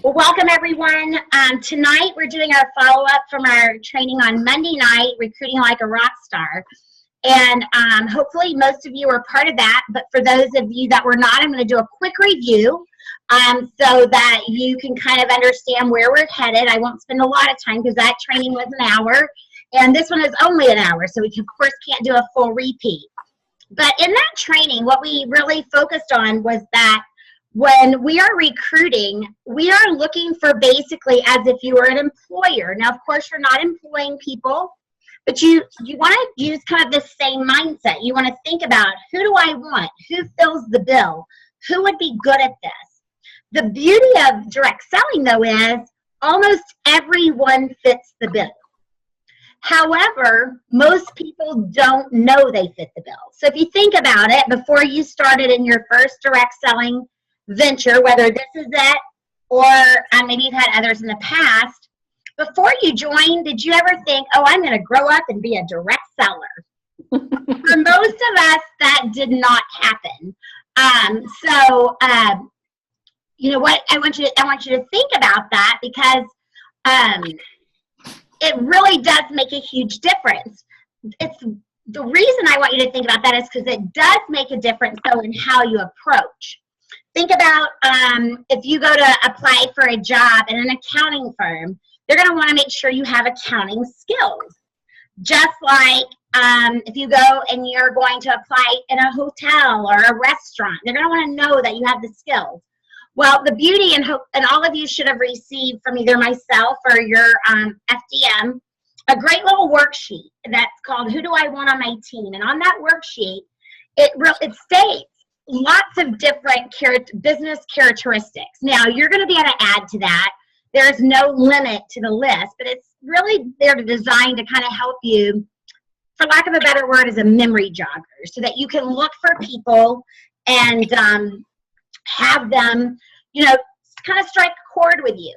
Well, welcome everyone. Tonight we're doing our follow-up from our training on Monday night, Recruiting Like a Rock Star. And hopefully most of you were part of that, but for those of you that were not, I'm going to do a quick review so that you can kind of understand where we're headed. I won't spend a lot of time because that training was an hour, and this one is only an hour, so we of course can't do a full repeat. But in that training, what we really focused on was that when we are recruiting, we are looking for basically as if you were an employer. Now, of course, you're not employing people, but you want to use kind of the same mindset. You want to think about, who do I want? Who fills the bill? Who would be good at this? The beauty of direct selling, though, is almost everyone fits the bill. However, most people don't know they fit the bill. So if you think about it, before you started in your first direct selling venture, whether this is it or maybe you've had others in the past, before you joined, did you ever think, oh, I'm going to grow up and be a direct seller? For most of us, that did not happen. You know what? I want you to think about that, because it really does make a huge difference. It's the reason I want you to think about that is because it does make a difference, though, in how you approach. Think about if you go to apply for a job in an accounting firm, they're going to want to make sure you have accounting skills. Just like if you go and you're going to apply in a hotel or a restaurant, they're going to want to know that you have the skills. Well, the beauty, and all of you should have received from either myself or your FDM, a great little worksheet that's called Who Do I Want on My Team? And on that worksheet, it states lots of different business characteristics. Now, you're going to be able to add to that. There's no limit to the list, but it's really there to design to kind of help you, for lack of a better word, as a memory jogger, so that you can look for people and have them, kind of strike a chord with you.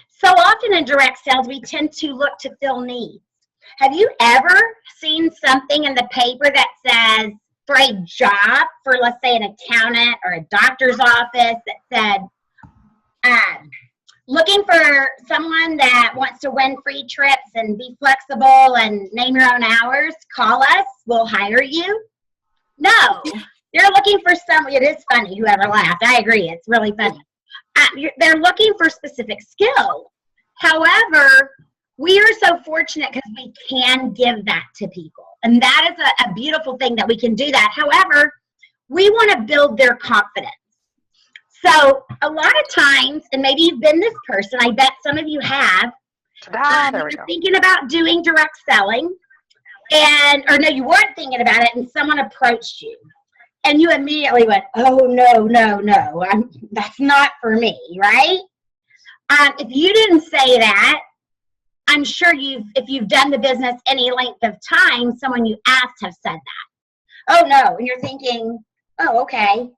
So often in direct sales, we tend to look to fill needs. Have you ever seen something in the paper that says, for a job, for let's say an accountant or a doctor's office, that said, looking for someone that wants to win free trips and be flexible and name your own hours, call us, we'll hire you? No. You're looking for someone, it is funny, whoever laughed, I agree, it's really funny. They're looking for specific skills. However, we are so fortunate because we can give that to people. And that is a beautiful thing that we can do that. However, we want to build their confidence. So a lot of times, and maybe you've been this person, I bet some of you have, There we go. thinking about doing direct selling, or no, you weren't thinking about it, and someone approached you. And you immediately went, oh, no, that's not for me, right? If you didn't say that, I'm sure if you've done the business any length of time, someone you asked have said that. Oh, no. And you're thinking, oh, okay.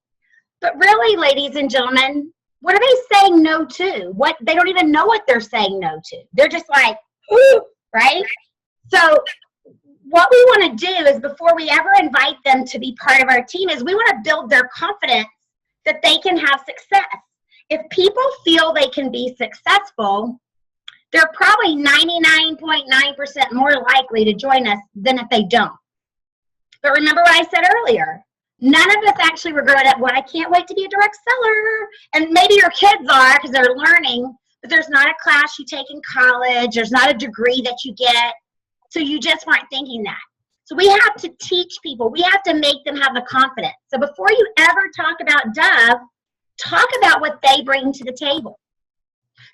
But really, ladies and gentlemen, what are they saying no to? They don't even know what they're saying no to. They're just like, ooh, right? So what we want to do is, before we ever invite them to be part of our team, is we want to build their confidence that they can have success. If people feel they can be successful, they're probably 99.9% more likely to join us than if they don't. But remember what I said earlier. None of us actually were growing up, well, I can't wait to be a direct seller. And maybe your kids are because they're learning, but there's not a class you take in college. There's not a degree that you get. So you just weren't thinking that. So we have to teach people. We have to make them have the confidence. So before you ever talk about Dove, talk about what they bring to the table.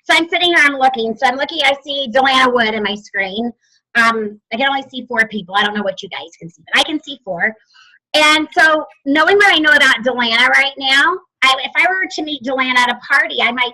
So I'm sitting here, I'm looking. So I'm looking, I see Delana Wood in my screen. I can only see 4 people. I don't know what you guys can see, but I can see 4. And so knowing what I know about Delana right now, if I were to meet Delana at a party, I might,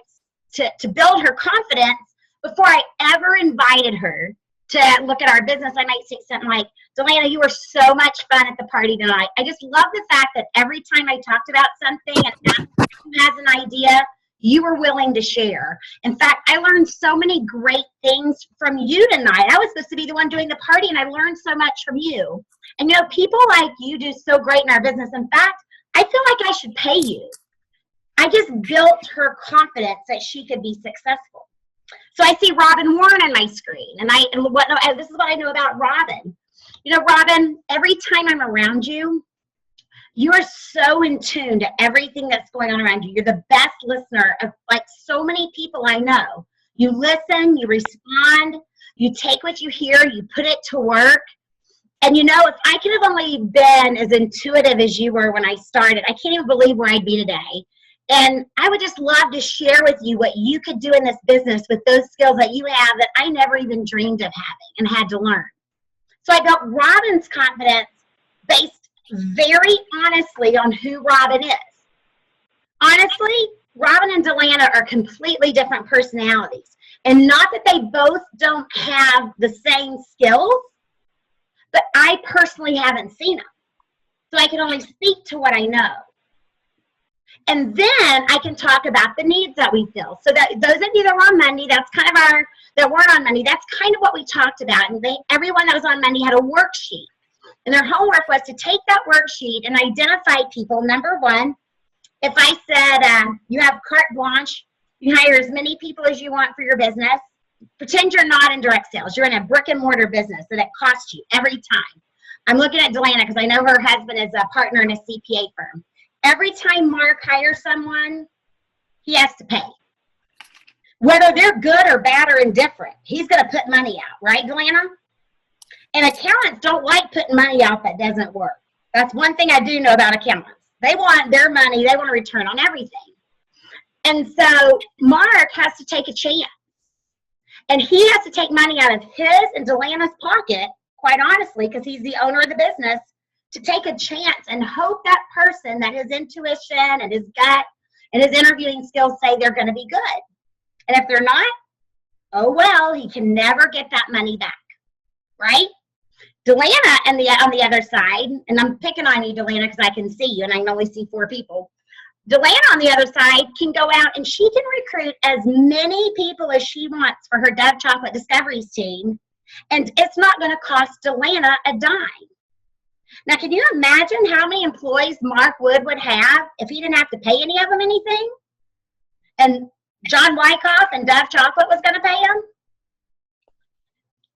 to build her confidence, before I ever invited her to look at our business, I might say something like, Delana, you were so much fun at the party tonight. I just love the fact that every time I talked about something and someone has an idea, you were willing to share. In fact, I learned so many great things from you tonight. I was supposed to be the one doing the party, and I learned so much from you. And people like you do so great in our business. In fact, I feel like I should pay you. I just built her confidence that she could be successful. So I see Robin Warren on my screen, and this is what I know about Robin. You know, Robin, every time I'm around you, you are so in tune to everything that's going on around you. You're the best listener of like so many people I know. You listen, you respond, you take what you hear, you put it to work. And you know, if I could have only been as intuitive as you were when I started, I can't even believe where I'd be today. And I would just love to share with you what you could do in this business with those skills that you have that I never even dreamed of having and had to learn. So I built Robin's confidence based very honestly on who Robin is. Honestly, Robin and Delana are completely different personalities. And not that they both don't have the same skills, but I personally haven't seen them. So I can only speak to what I know. And then I can talk about the needs that we fill. So that those of you that were on Monday, that's kind of that weren't on Monday, that's kind of what we talked about. And everyone that was on Monday had a worksheet. And their homework was to take that worksheet and identify people. Number one, if I said you have carte blanche, you hire as many people as you want for your business. Pretend you're not in direct sales. You're in a brick and mortar business that it costs you every time. I'm looking at Delana because I know her husband is a partner in a CPA firm. Every time Mark hires someone, he has to pay. Whether they're good or bad or indifferent, he's going to put money out, right, Delana? And accountants don't like putting money out that doesn't work. That's one thing I do know about accountants. They want their money. They want a return on everything. And so Mark has to take a chance. And he has to take money out of his and Delana's pocket, quite honestly, because he's the owner of the business, to take a chance and hope that person that his intuition and his gut and his interviewing skills say they're going to be good. And if they're not, oh well, he can never get that money back, right? Delana on the other side, and I'm picking on you, Delana, because I can see you and I can only see 4 people. Delana on the other side can go out and she can recruit as many people as she wants for her Dove Chocolate Discoveries team, and it's not going to cost Delana a dime. Now, can you imagine how many employees Mark Wood would have if he didn't have to pay any of them anything? And John Wyckoff and Dove Chocolate was going to pay him?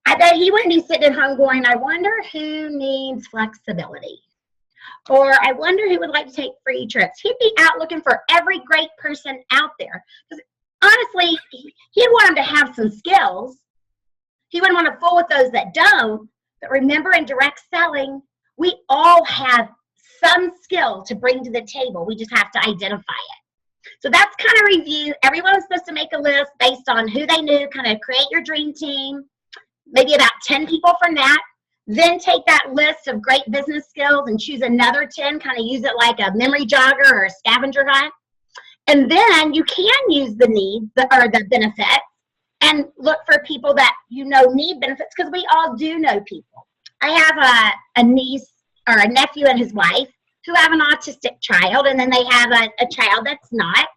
I bet he wouldn't be sitting at home going, I wonder who needs flexibility. Or I wonder who would like to take free trips. He'd be out looking for every great person out there. Because honestly, he'd want them to have some skills. He wouldn't want to fool with those that don't. But remember, in direct selling, we all have some skill to bring to the table. We just have to identify it. So that's kind of review. Everyone was supposed to make a list based on who they knew, kind of create your dream team, maybe about 10 people from that. Then take that list of great business skills and choose another 10, kind of use it like a memory jogger or a scavenger hunt. And then you can use the needs or the benefits and look for people that you know need benefits, because we all do know people. I have a niece or a nephew and his wife who have an autistic child, and then they have a child that's not.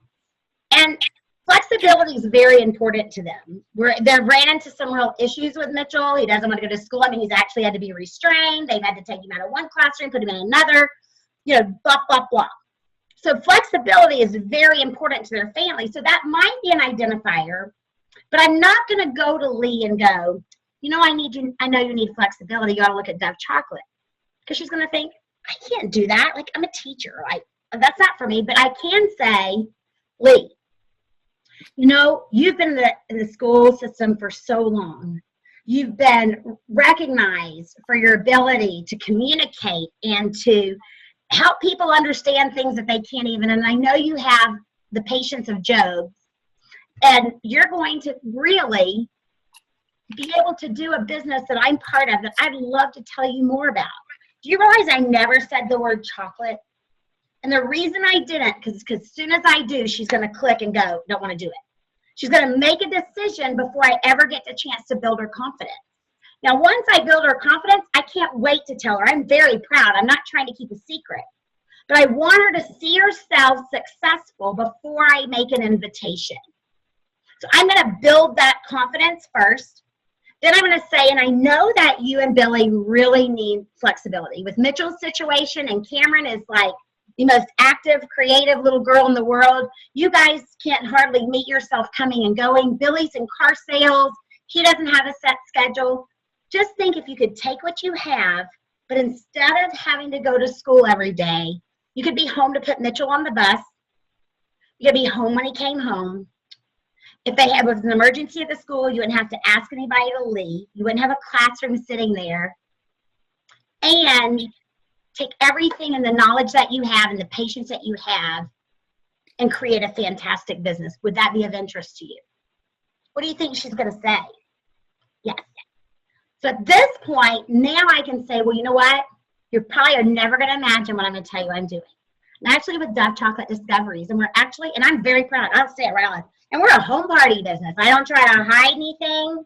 And flexibility is very important to them. They've ran into some real issues with Mitchell. He doesn't want to go to school. I mean, he's actually had to be restrained. They've had to take him out of one classroom, put him in another, you know, blah, blah, blah. So flexibility is very important to their family. So that might be an identifier, but I'm not going to go to Lee and go, you know, I know you need flexibility. You ought to look at Dove Chocolate. Because she's going to think, I can't do that. Like, I'm a teacher. That's not for me. But I can say, Lee, you know, you've been in the school system for so long. You've been recognized for your ability to communicate and to help people understand things that they can't even. And I know you have the patience of Job. And you're going to really be able to do a business that I'm part of that I'd love to tell you more about. Do you realize I never said the word chocolate? And the reason I didn't, because as soon as I do, she's going to click and go, don't want to do it. She's going to make a decision before I ever get the chance to build her confidence. Now, once I build her confidence, I can't wait to tell her. I'm very proud. I'm not trying to keep a secret. But I want her to see herself successful before I make an invitation. So I'm going to build that confidence first. Then I'm going to say, and I know that you and Billy really need flexibility. With Mitchell's situation, and Cameron is like the most active, creative little girl in the world. You guys can't hardly meet yourself coming and going. Billy's in car sales. He doesn't have a set schedule. Just think if you could take what you have, but instead of having to go to school every day, you could be home to put Mitchell on the bus. You could be home when he came home. If they was an emergency at the school, you wouldn't have to ask anybody to leave. You wouldn't have a classroom sitting there. And take everything and the knowledge that you have and the patience that you have and create a fantastic business. Would that be of interest to you? What do you think she's going to say? Yes. So at this point, now I can say, well, you know what? You probably are never going to imagine what I'm going to tell you I'm doing. I'm actually with Dove Chocolate Discoveries, and and I'm very proud. I'll say it right on. And we're a home party business. I don't try to hide anything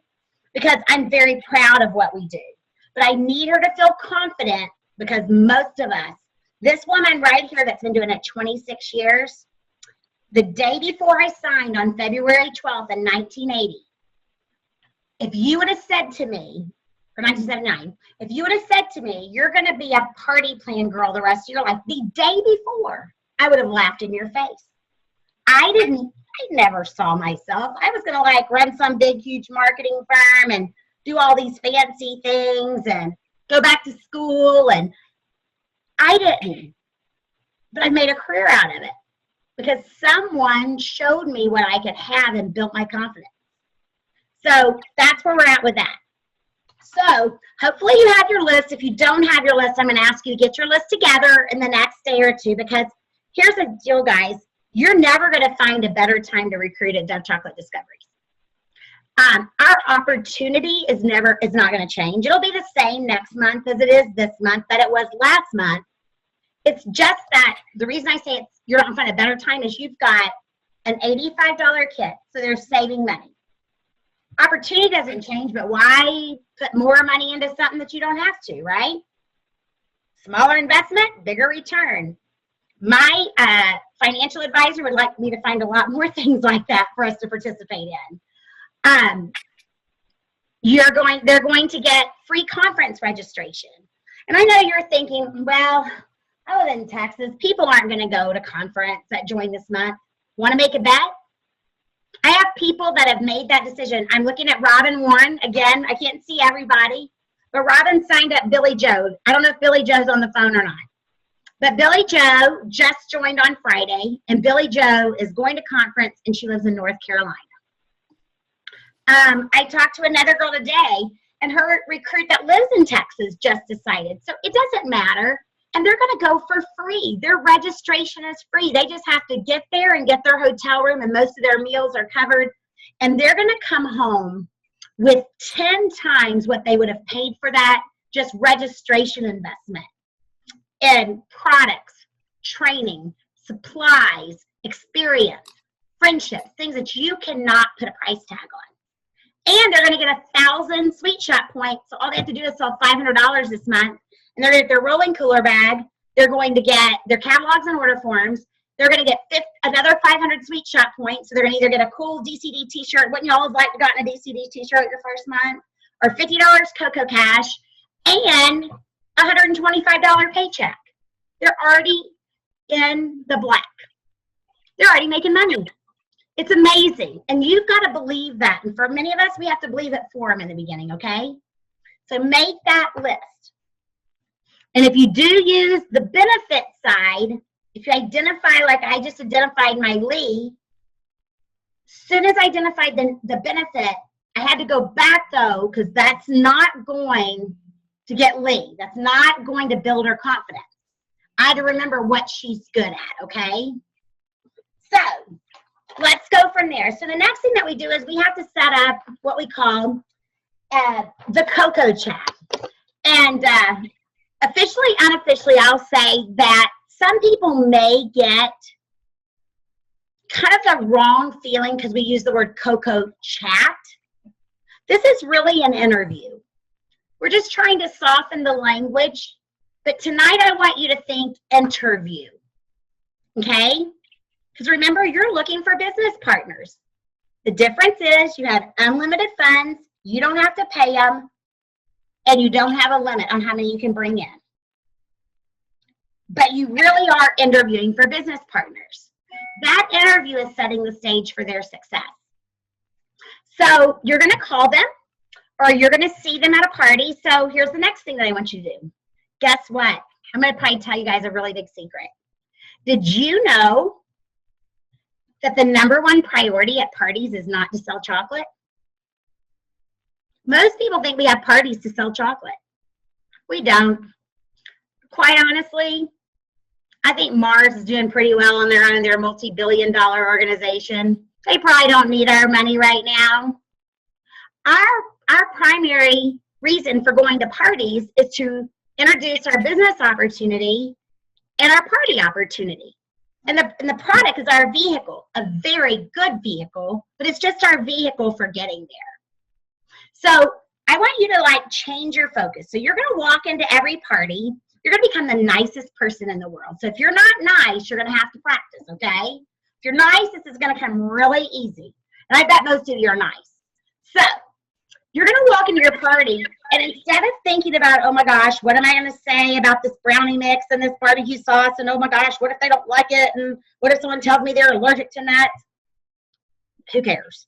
because I'm very proud of what we do. But I need her to feel confident because most of us, this woman right here that's been doing it 26 years, the day before I signed on February 12th in 1980, if you would have said to me, or 1979, if you would have said to me, you're going to be a party plan girl the rest of your life, the day before, I would have laughed in your face. I never saw myself. I was going to like run some big, huge marketing firm and do all these fancy things and go back to school. And I didn't. But I made a career out of it because someone showed me what I could have and built my confidence. So that's where we're at with that. So hopefully you have your list. If you don't have your list, I'm going to ask you to get your list together in the next day or two, because here's the deal, guys. You're never going to find a better time to recruit at Dove Chocolate Discoveries. Our opportunity is not going to change. It'll be the same next month as it is this month that it was last month. It's just that the reason I say you're not going to find a better time is you've got an $85 kit, so they're saving money. Opportunity doesn't change, but why put more money into something that you don't have to, right? Smaller investment, bigger return. My financial advisor would like me to find a lot more things like that for us to participate in. They're going to get free conference registration. And I know you're thinking, well, I live in Texas. People aren't going to go to conference that join this month. Want to make a bet? I have people that have made that decision. I'm looking at Robin Warren. Again, I can't see everybody, but Robin signed up Billy Joe. I don't know if Billy Joe's on the phone or not. But Billy Joe just joined on Friday, and Billy Joe is going to conference, and she lives in North Carolina. I talked to another girl today, and her recruit that lives in Texas just decided. So it doesn't matter, and they're going to go for free. Their registration is free. They just have to get there and get their hotel room, and most of their meals are covered, and they're going to come home with 10 times what they would have paid for that just registration investment in products, training, supplies, experience, friendships, things that you cannot put a price tag on. And they're going to get 1,000 Sweet Shop points. So all they have to do is sell $500 this month. And they're going to get their rolling cooler bag. They're going to get their catalogs and order forms. They're going to get another 500 Sweet Shop points. So they're going to either get a cool DCD t-shirt. Wouldn't y'all have liked to gotten a DCD t-shirt your first month? Or $50 Cocoa Cash. And $125 paycheck. They're already in the black. They're already making money. It's amazing. And you've got to believe that. And for many of us, we have to believe it for them in the beginning, okay? So make that list. And if you do use the benefit side, if you identify like I just identified my Lee, as soon as I identified the benefit, I had to go back though, because that's not going to get Lee. That's not going to build her confidence. I had to remember what she's good at, okay? So let's go from there. So the next thing that we do is we have to set up what we call the Cocoa Chat. And officially, unofficially, I'll say that some people may get kind of the wrong feeling because we use the word Cocoa Chat. This is really an interview. We're just trying to soften the language. But tonight I want you to think interview, okay? Because remember, you're looking for business partners. The difference is you have unlimited funds, you don't have to pay them, and you don't have a limit on how many you can bring in. but you really are interviewing for business partners. That interview is setting the stage for their success. So you're going to call them, or you're going to see them at a party. So here's the next thing that I want you to do. Guess what? I'm going to probably tell you guys a really big secret. Did you know that the #1 priority at parties is not to sell chocolate? Most people think we have parties to sell chocolate. We don't. Quite honestly, I think Mars is doing pretty well on their own. They're a multi-billion-dollar organization. They probably don't need our money right now. Our primary reason for going to parties is to introduce our business opportunity and our party opportunity. And the product is our vehicle, a very good vehicle, but it's just our vehicle for getting there. So I want you to change your focus. So you're going to walk into every party. You're going to become the nicest person in the world. So if you're not nice, you're going to have to practice, okay? If you're nice, this is going to come really easy. And I bet most of you are nice. So you're going to walk into your party, and instead of thinking about, oh my gosh, what am I going to say about this brownie mix and this barbecue sauce, and oh my gosh, what if they don't like it, and what if someone tells me they're allergic to nuts? Who cares?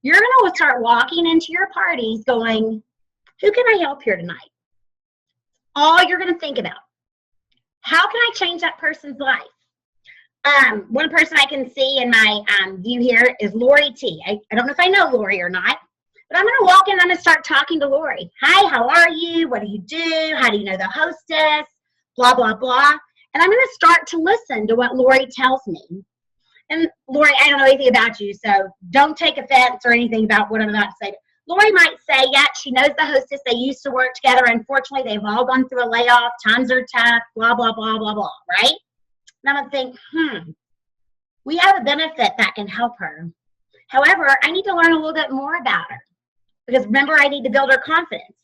You're going to start walking into your parties going, who can I help here tonight? All you're going to think about. How can I change that person's life? One person I can see in my view here is Lori T. I don't know if I know Lori or not, but I'm going to walk in and I'm going to start talking to Lori. Hi, how are you? What do you do? How do you know the hostess? Blah, blah, blah. And I'm going to start to listen to what Lori tells me. And Lori, I don't know anything about you, so don't take offense or anything about what I'm about to say. Lori might say, yeah, she knows the hostess. They used to work together. Unfortunately, they've all gone through a layoff. Times are tough, blah, blah, blah, blah, blah, right? And I'm going to think, we have a benefit that can help her. However, I need to learn a little bit more about her. Because remember, I need to build her confidence.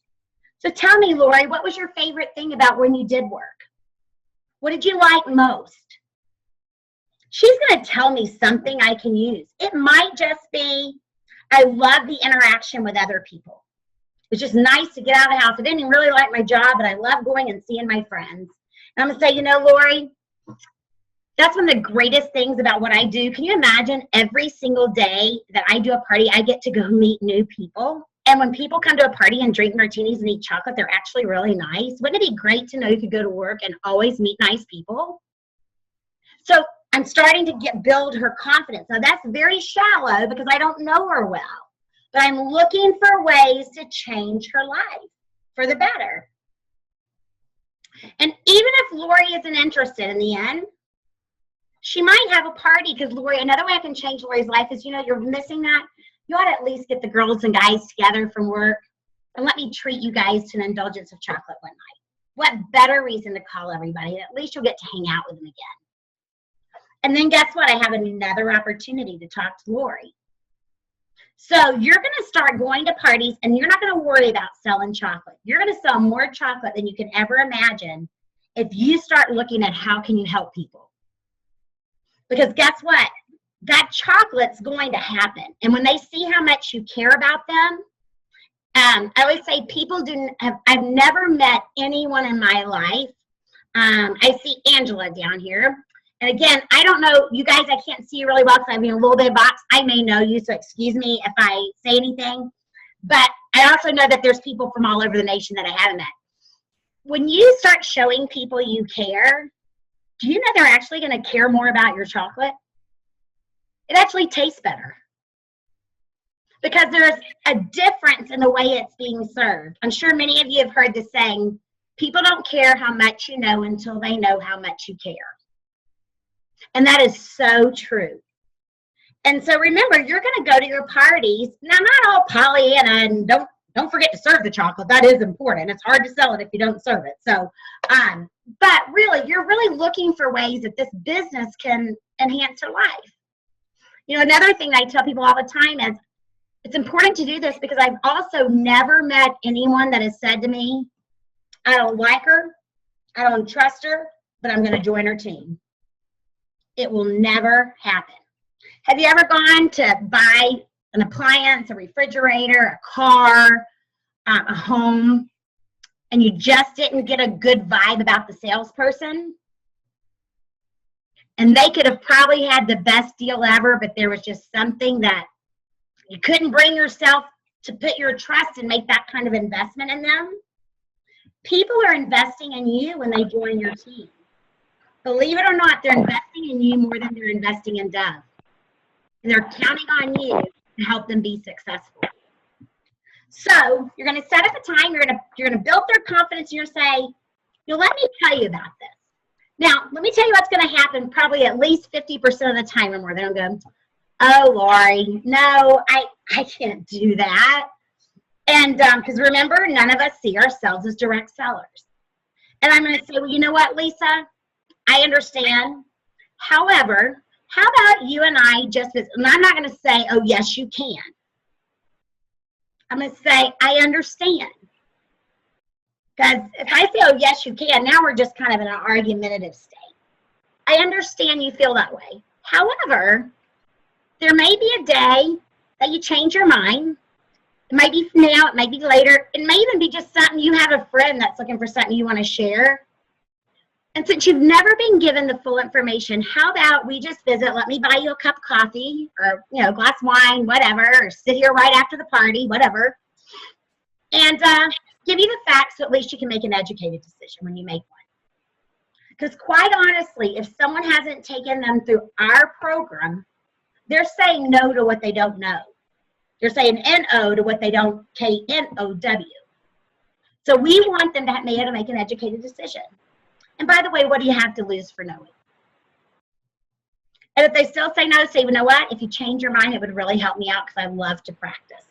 So tell me, Lori, what was your favorite thing about when you did work? What did you like most? She's going to tell me something I can use. It might just be, I love the interaction with other people. It's just nice to get out of the house. I didn't even really like my job, but I love going and seeing my friends. And I'm going to say, you know, Lori, that's one of the greatest things about what I do. Can you imagine every single day that I do a party, I get to go meet new people? And when people come to a party and drink martinis and eat chocolate, they're actually really nice. Wouldn't it be great to know you could go to work and always meet nice people? So I'm starting to build her confidence. Now that's very shallow because I don't know her well, but I'm looking for ways to change her life for the better. And even if Lori isn't interested in the end, she might have a party because Lori, another way I can change Lori's life is, you know, you're missing that. You ought to at least get the girls and guys together from work and let me treat you guys to an indulgence of chocolate one night. What better reason to call everybody? At least you'll get to hang out with them again. And then guess what? I have another opportunity to talk to Lori. So you're going to start going to parties and you're not going to worry about selling chocolate. You're going to sell more chocolate than you can ever imagine if you start looking at how can you help people. Because guess what? That chocolate's going to happen. And when they see how much you care about them, I always say people I've never met anyone in my life. I see Angela down here. And again, I don't know, you guys, I can't see you really well because I'm in a little bit of box. I may know you, so excuse me if I say anything. But I also know that there's people from all over the nation that I haven't met. When you start showing people you care, do you know they're actually going to care more about your chocolate? It actually tastes better. Because there's a difference in the way it's being served. I'm sure many of you have heard the saying, people don't care how much you know until they know how much you care. And that is so true. And so remember, you're going to go to your parties. Now, not all Pollyanna, and don't forget to serve the chocolate. That is important. It's hard to sell it if you don't serve it. So, but really, you're really looking for ways that this business can enhance your life. You know, another thing I tell people all the time is it's important to do this because I've also never met anyone that has said to me, I don't like her, I don't trust her, but I'm going to join her team. It will never happen. Have you ever gone to buy an appliance, a refrigerator, a car, a home, and you just didn't get a good vibe about the salesperson? And they could have probably had the best deal ever, but there was just something that you couldn't bring yourself to put your trust and make that kind of investment in them. People are investing in you when they join your team. Believe it or not, they're investing in you more than they're investing in Dove. And they're counting on you to help them be successful. So you're going to set up a time. You're going to build their confidence. You're going to say, let me tell you about this. Now, let me tell you what's going to happen probably at least 50% of the time or more. They'll go, oh, Lori, no, I can't do that. And because remember, none of us see ourselves as direct sellers. And I'm going to say, well, you know what, Lisa? I understand. However, how about you and I just, and I'm not going to say, oh, yes, you can. I'm going to say, I understand. Because if I say, oh, yes, you can, now we're just kind of in an argumentative state. I understand you feel that way. However, there may be a day that you change your mind. It might be now, it might be later. It may even be just something you have a friend that's looking for something you want to share. And since you've never been given the full information, how about we just visit, let me buy you a cup of coffee or, a glass of wine, whatever, or sit here right after the party, whatever, and give you the facts so at least you can make an educated decision when you make one. Because quite honestly, if someone hasn't taken them through our program, they're saying no to what they don't know. They're saying N-O to what they don't, K-N-O-W. So we want them to be able to make an educated decision. And by the way, what do you have to lose for knowing? And if they still say no, say, you know what? If you change your mind, it would really help me out because I love to practice.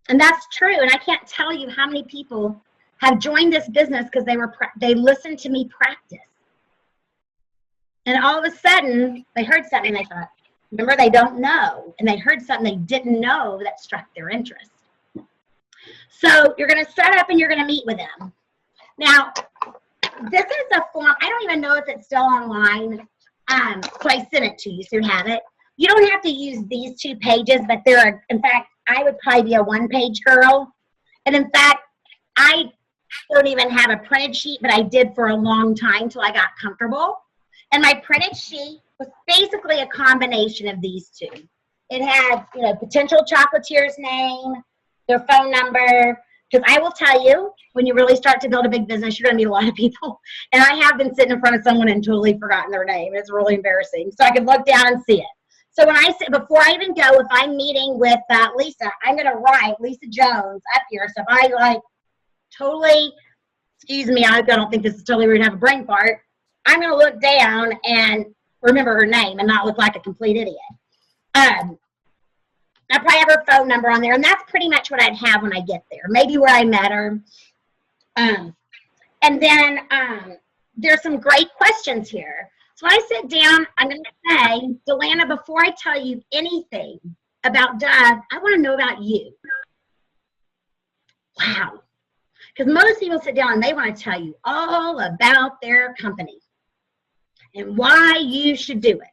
And that's true. And I can't tell you how many people have joined this business because they listened to me practice. And all of a sudden, they heard something and they thought, remember, they don't know. And they heard something they didn't know that struck their interest. So you're going to set up and you're going to meet with them. Now, this is a form. I don't even know if it's still online. So I sent it to you so you have it. You don't have to use these 2 pages, but there are, in fact, I would probably be a 1-page girl. And in fact, I don't even have a printed sheet, but I did for a long time till I got comfortable. And my printed sheet was basically a combination of these 2. It had, potential chocolatier's name, their phone number, because I will tell you, when you really start to build a big business, you're going to meet a lot of people. And I have been sitting in front of someone and totally forgotten their name. It's really embarrassing. So I could look down and see it. So when I say, before I even go, if I'm meeting with Lisa, I'm going to write Lisa Jones up here. So if I totally, excuse me, I don't think this is totally rude to have a brain fart. I'm going to look down and remember her name and not look like a complete idiot. I probably have her phone number on there, and that's pretty much what I'd have when I get there. Maybe where I met her. And then there's some great questions here. So when I sit down, I'm going to say, Delana, before I tell you anything about Dove, I want to know about you. Wow. Because most people sit down and they want to tell you all about their company and why you should do it.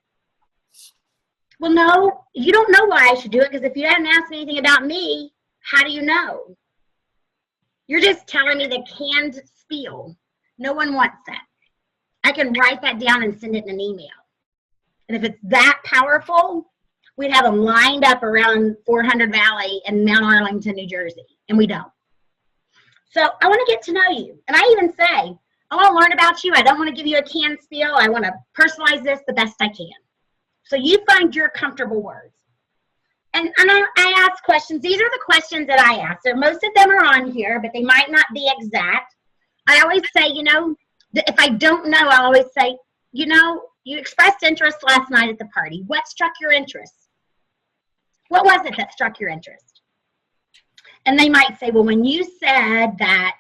Well, no, you don't know why I should do it, because if you hadn't asked me anything about me, how do you know? You're just telling me the canned spiel. No one wants that. I can write that down and send it in an email. And if it's that powerful, we'd have them lined up around 400 Valley in Mount Arlington, New Jersey, and we don't. So I want to get to know you. And I even say, I want to learn about you. I don't want to give you a canned spiel. I want to personalize this the best I can. So you find your comfortable words. And I ask questions. These are the questions that I ask. So most of them are on here, but they might not be exact. I always say, if I don't know, I'll always say, you expressed interest last night at the party. What struck your interest? What was it that struck your interest? And they might say, well, when you said that,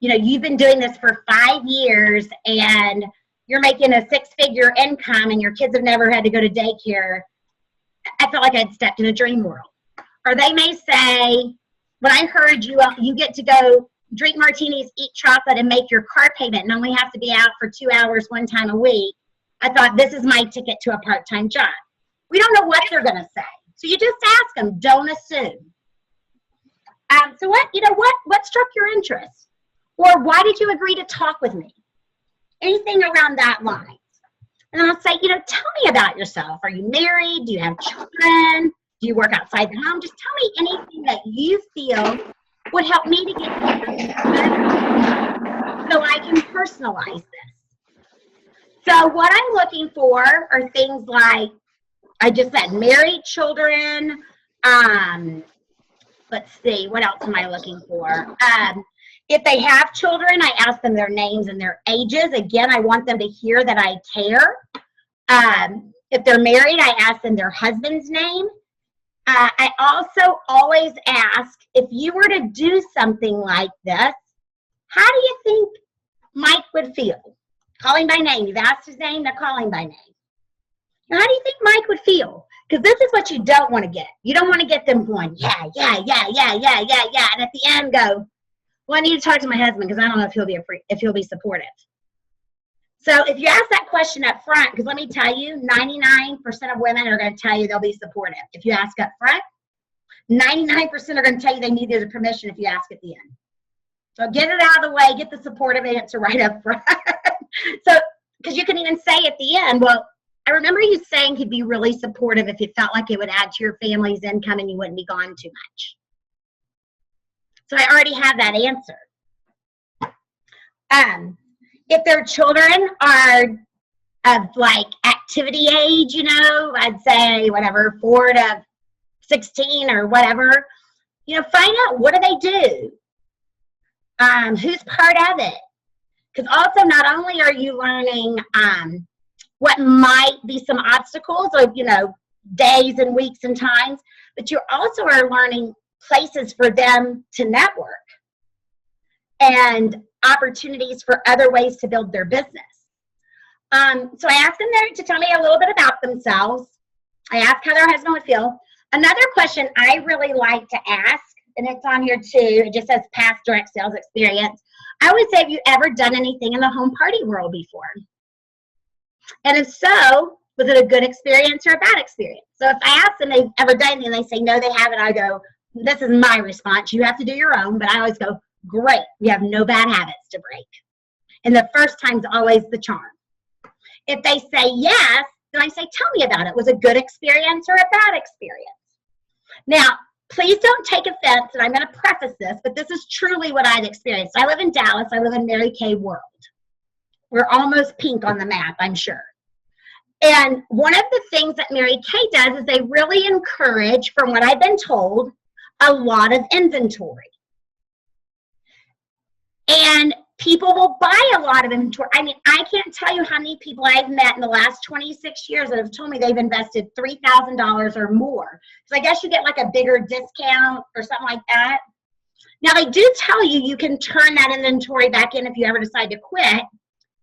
you've been doing this for 5 years and you're making a 6-figure income and your kids have never had to go to daycare, I felt like I'd stepped in a dream world. Or they may say, when I heard you get to go drink martinis, eat chocolate, and make your car payment and only have to be out for 2 hours 1 time a week, I thought, this is my ticket to a part-time job. We don't know what they're going to say. So you just ask them, don't assume. So what struck your interest? Or why did you agree to talk with me? Anything around that line. And then I'll say, tell me about yourself. Are you married? Do you have children? Do you work outside the home? Just tell me anything that you feel would help me to get better so I can personalize this. So what I'm looking for are things like, I just said, married, children. Let's see, what else am I looking for? If they have children, I ask them their names and their ages. Again, I want them to hear that I care. If they're married, I ask them their husband's name. I also always ask, if you were to do something like this, how do you think Mike would feel? Call him by name. You've asked his name, now call him by name. Now, how do you think Mike would feel? Because this is what you don't want to get. You don't want to get them going, yeah. And at the end go, well, I need to talk to my husband because I don't know if he'll be supportive. So if you ask that question up front, because let me tell you, 99% of women are going to tell you they'll be supportive. If you ask up front, 99% are going to tell you they need their permission if you ask at the end. So get it out of the way, get the supportive answer right up front. So, because you can even say at the end, well, I remember you saying he'd be really supportive if you felt like it would add to your family's income and you wouldn't be gone too much. So I already have that answer. If their children are of like activity age, I'd say whatever, 4 to 16 or whatever, find out, what do they do? Who's part of it? Because also not only are you learning what might be some obstacles or, days and weeks and times, but you also are learning places for them to network and opportunities for other ways to build their business. So I asked them to tell me a little bit about themselves. I asked how their husband would feel. Another question I really like to ask, and it's on here too, it just says past direct sales experience. I would say, have you ever done anything in the home party world before? And if so, was it a good experience or a bad experience? So if I ask them they've ever done anything and they say no, they haven't, I go, this is my response. You have to do your own, but I always go, great. We have no bad habits to break. And the first time's always the charm. If they say yes, then I say, tell me about it. Was it a good experience or a bad experience? Now, please don't take offense, and I'm going to preface this, but this is truly what I've experienced. I live in Dallas. I live in Mary Kay world. We're almost pink on the map, I'm sure. And one of the things that Mary Kay does is they really encourage, from what I've been told, a lot of inventory. And people will buy a lot of inventory. I mean, I can't tell you how many people I've met in the last 26 years that have told me they've invested $3,000 or more. So I guess you get like a bigger discount or something like that. Now, they do tell you you can turn that inventory back in if you ever decide to quit.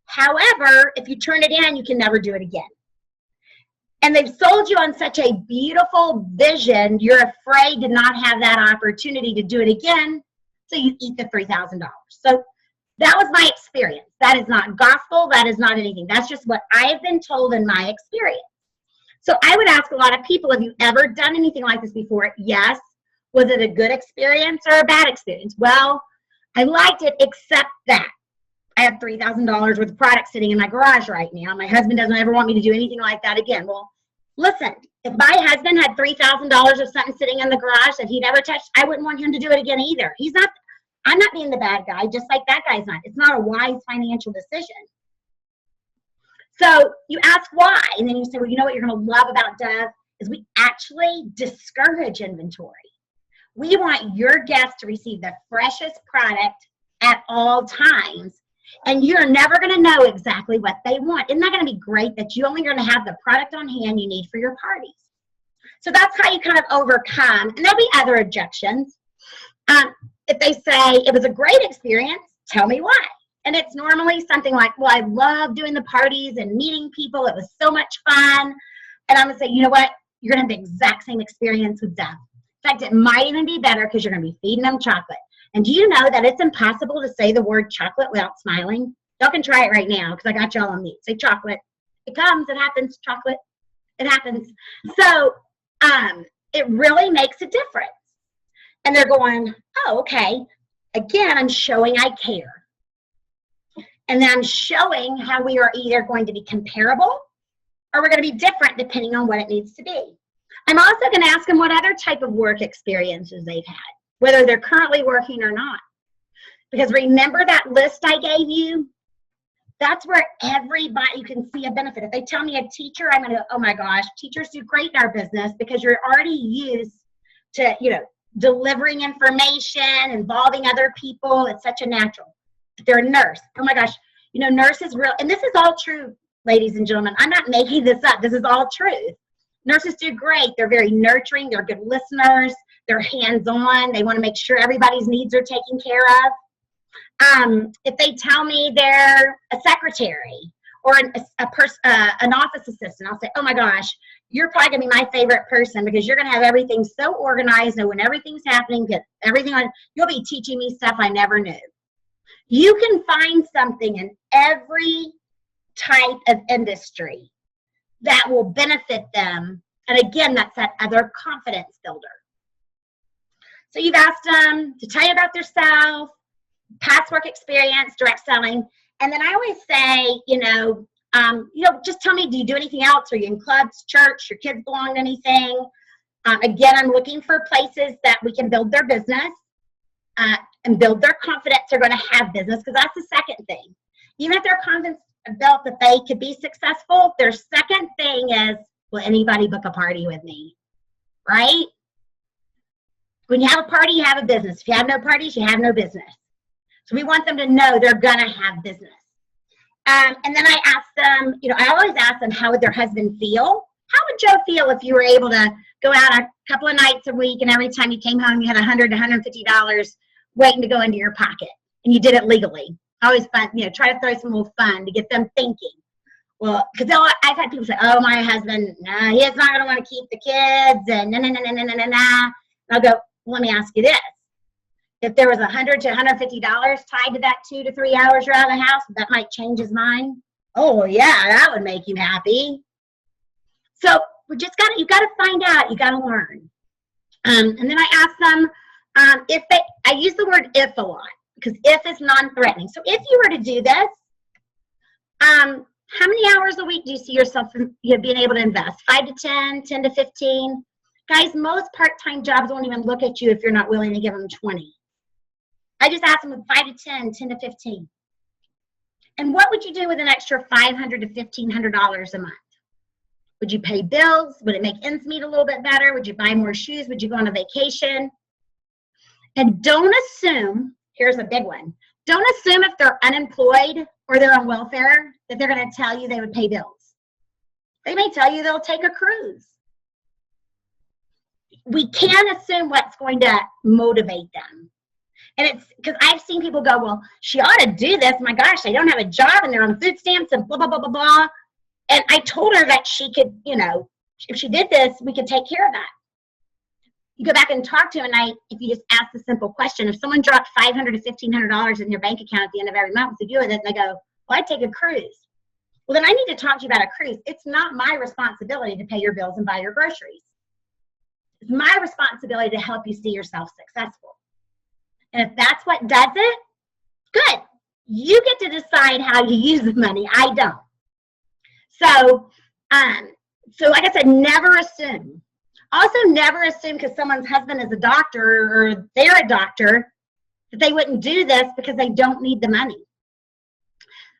However, if you turn it in, you can never do it again. And they've sold you on such a beautiful vision, you're afraid to not have that opportunity to do it again, so you eat the $3,000. So that was my experience. That is not gospel. That is not anything. That's just what I have been told in my experience. So I would ask a lot of people, have you ever done anything like this before? Yes. Was it a good experience or a bad experience? Well, I liked it, except that I have $3,000 worth of product sitting in my garage right now. My husband doesn't ever want me to do anything like that again. Well, listen, if my husband had $3,000 of something sitting in the garage that he never touched, I wouldn't want him to do it again either. I'm not being the bad guy, just like that guy's not. It's not a wise financial decision. So you ask why, and then you say, well, you know what you're going to love about Dove is we actually discourage inventory. We want your guests to receive the freshest product at all times, and you're never going to know exactly what they want. Isn't that going to be great that you only going to have the product on hand you need for your parties? So that's how you kind of overcome, and there'll be other objections. If they say it was a great experience, tell me why. And it's normally something like, well, I love doing the parties and meeting people. It was so much fun. And I'm going to say, you know what? You're going to have the exact same experience with Dove. In fact, it might even be better because you're going to be feeding them chocolate. And do you know that it's impossible to say the word chocolate without smiling? Y'all can try it right now because I got y'all on mute. Say chocolate. It comes. It happens. Chocolate. It happens. So it really makes a difference. And they're going, oh, okay. Again, I'm showing I care. And then I'm showing how we are either going to be comparable or we're going to be different depending on what it needs to be. I'm also going to ask them what other type of work experiences they've had, whether they're currently working or not. Because remember that list I gave you? That's where everybody, you can see a benefit. If they tell me a teacher, I'm going to go, oh my gosh, teachers do great in our business because you're already used to, delivering information, involving other people. It's such a natural. If they're a nurse, oh my gosh, nurses real, and this is all true, ladies and gentlemen. I'm not making this up. This is all truth. Nurses do great. They're very nurturing. They're good listeners. They're hands-on. They want to make sure everybody's needs are taken care of. If they tell me they're a secretary or an office assistant, I'll say, oh my gosh, you're probably going to be my favorite person because you're going to have everything so organized, know when everything's happening, get everything on. You'll be teaching me stuff I never knew. You can find something in every type of industry that will benefit them. And again, that's that other confidence builder. So you've asked them to tell you about themselves, past work experience, direct selling. And then I always say, just tell me, do you do anything else? Are you in clubs, church, your kids belong to anything? Again, I'm looking for places that we can build their business and build their confidence they're going to have business, because that's the second thing. Even if their confidence built that they could be successful, their second thing is, will anybody book a party with me? Right? When you have a party, you have a business. If you have no parties, you have no business. So we want them to know they're going to have business. And then I ask them, I always ask them, how would their husband feel? How would Joe feel if you were able to go out a couple of nights a week and every time you came home you had $100 to $150 waiting to go into your pocket and you did it legally? Always fun, try to throw some little fun to get them thinking. Well, because I've had people say, oh, my husband, he's not going to want to keep the kids and nah. And I'll go, let me ask you this. If there was $100 to $150 tied to that 2 to 3 hours you're out of the house, that might change his mind. Oh yeah, that would make him happy. So you got to find out, you got to learn. And then I ask them I use the word if a lot because if is non-threatening. So if you were to do this, how many hours a week do you see yourself being able to invest? 5 to 10, 10 to 15? Guys, most part-time jobs won't even look at you if you're not willing to give them 20. I just asked them 5 to 10, 10 to 15. And what would you do with an extra $500 to $1,500 a month? Would you pay bills? Would it make ends meet a little bit better? Would you buy more shoes? Would you go on a vacation? And don't assume, here's a big one, don't assume if they're unemployed or they're on welfare that they're going to tell you they would pay bills. They may tell you they'll take a cruise. We can't assume what's going to motivate them. And it's because I've seen people go, well, she ought to do this. My gosh, they don't have a job and they're on food stamps and blah, blah, blah, blah, blah. And I told her that she could, if she did this, we could take care of that. You go back and talk to them, and if you just ask the simple question, if someone dropped $500 to $1,500 in your bank account at the end of every month, to do with it, and they go, well, I'd take a cruise. Well, then I need to talk to you about a cruise. It's not my responsibility to pay your bills and buy your groceries. It's my responsibility to help you see yourself successful. And if that's what does it, good. You get to decide how you use the money. I don't. So like I said, never assume. Also, never assume because someone's husband is a doctor or they're a doctor that they wouldn't do this because they don't need the money.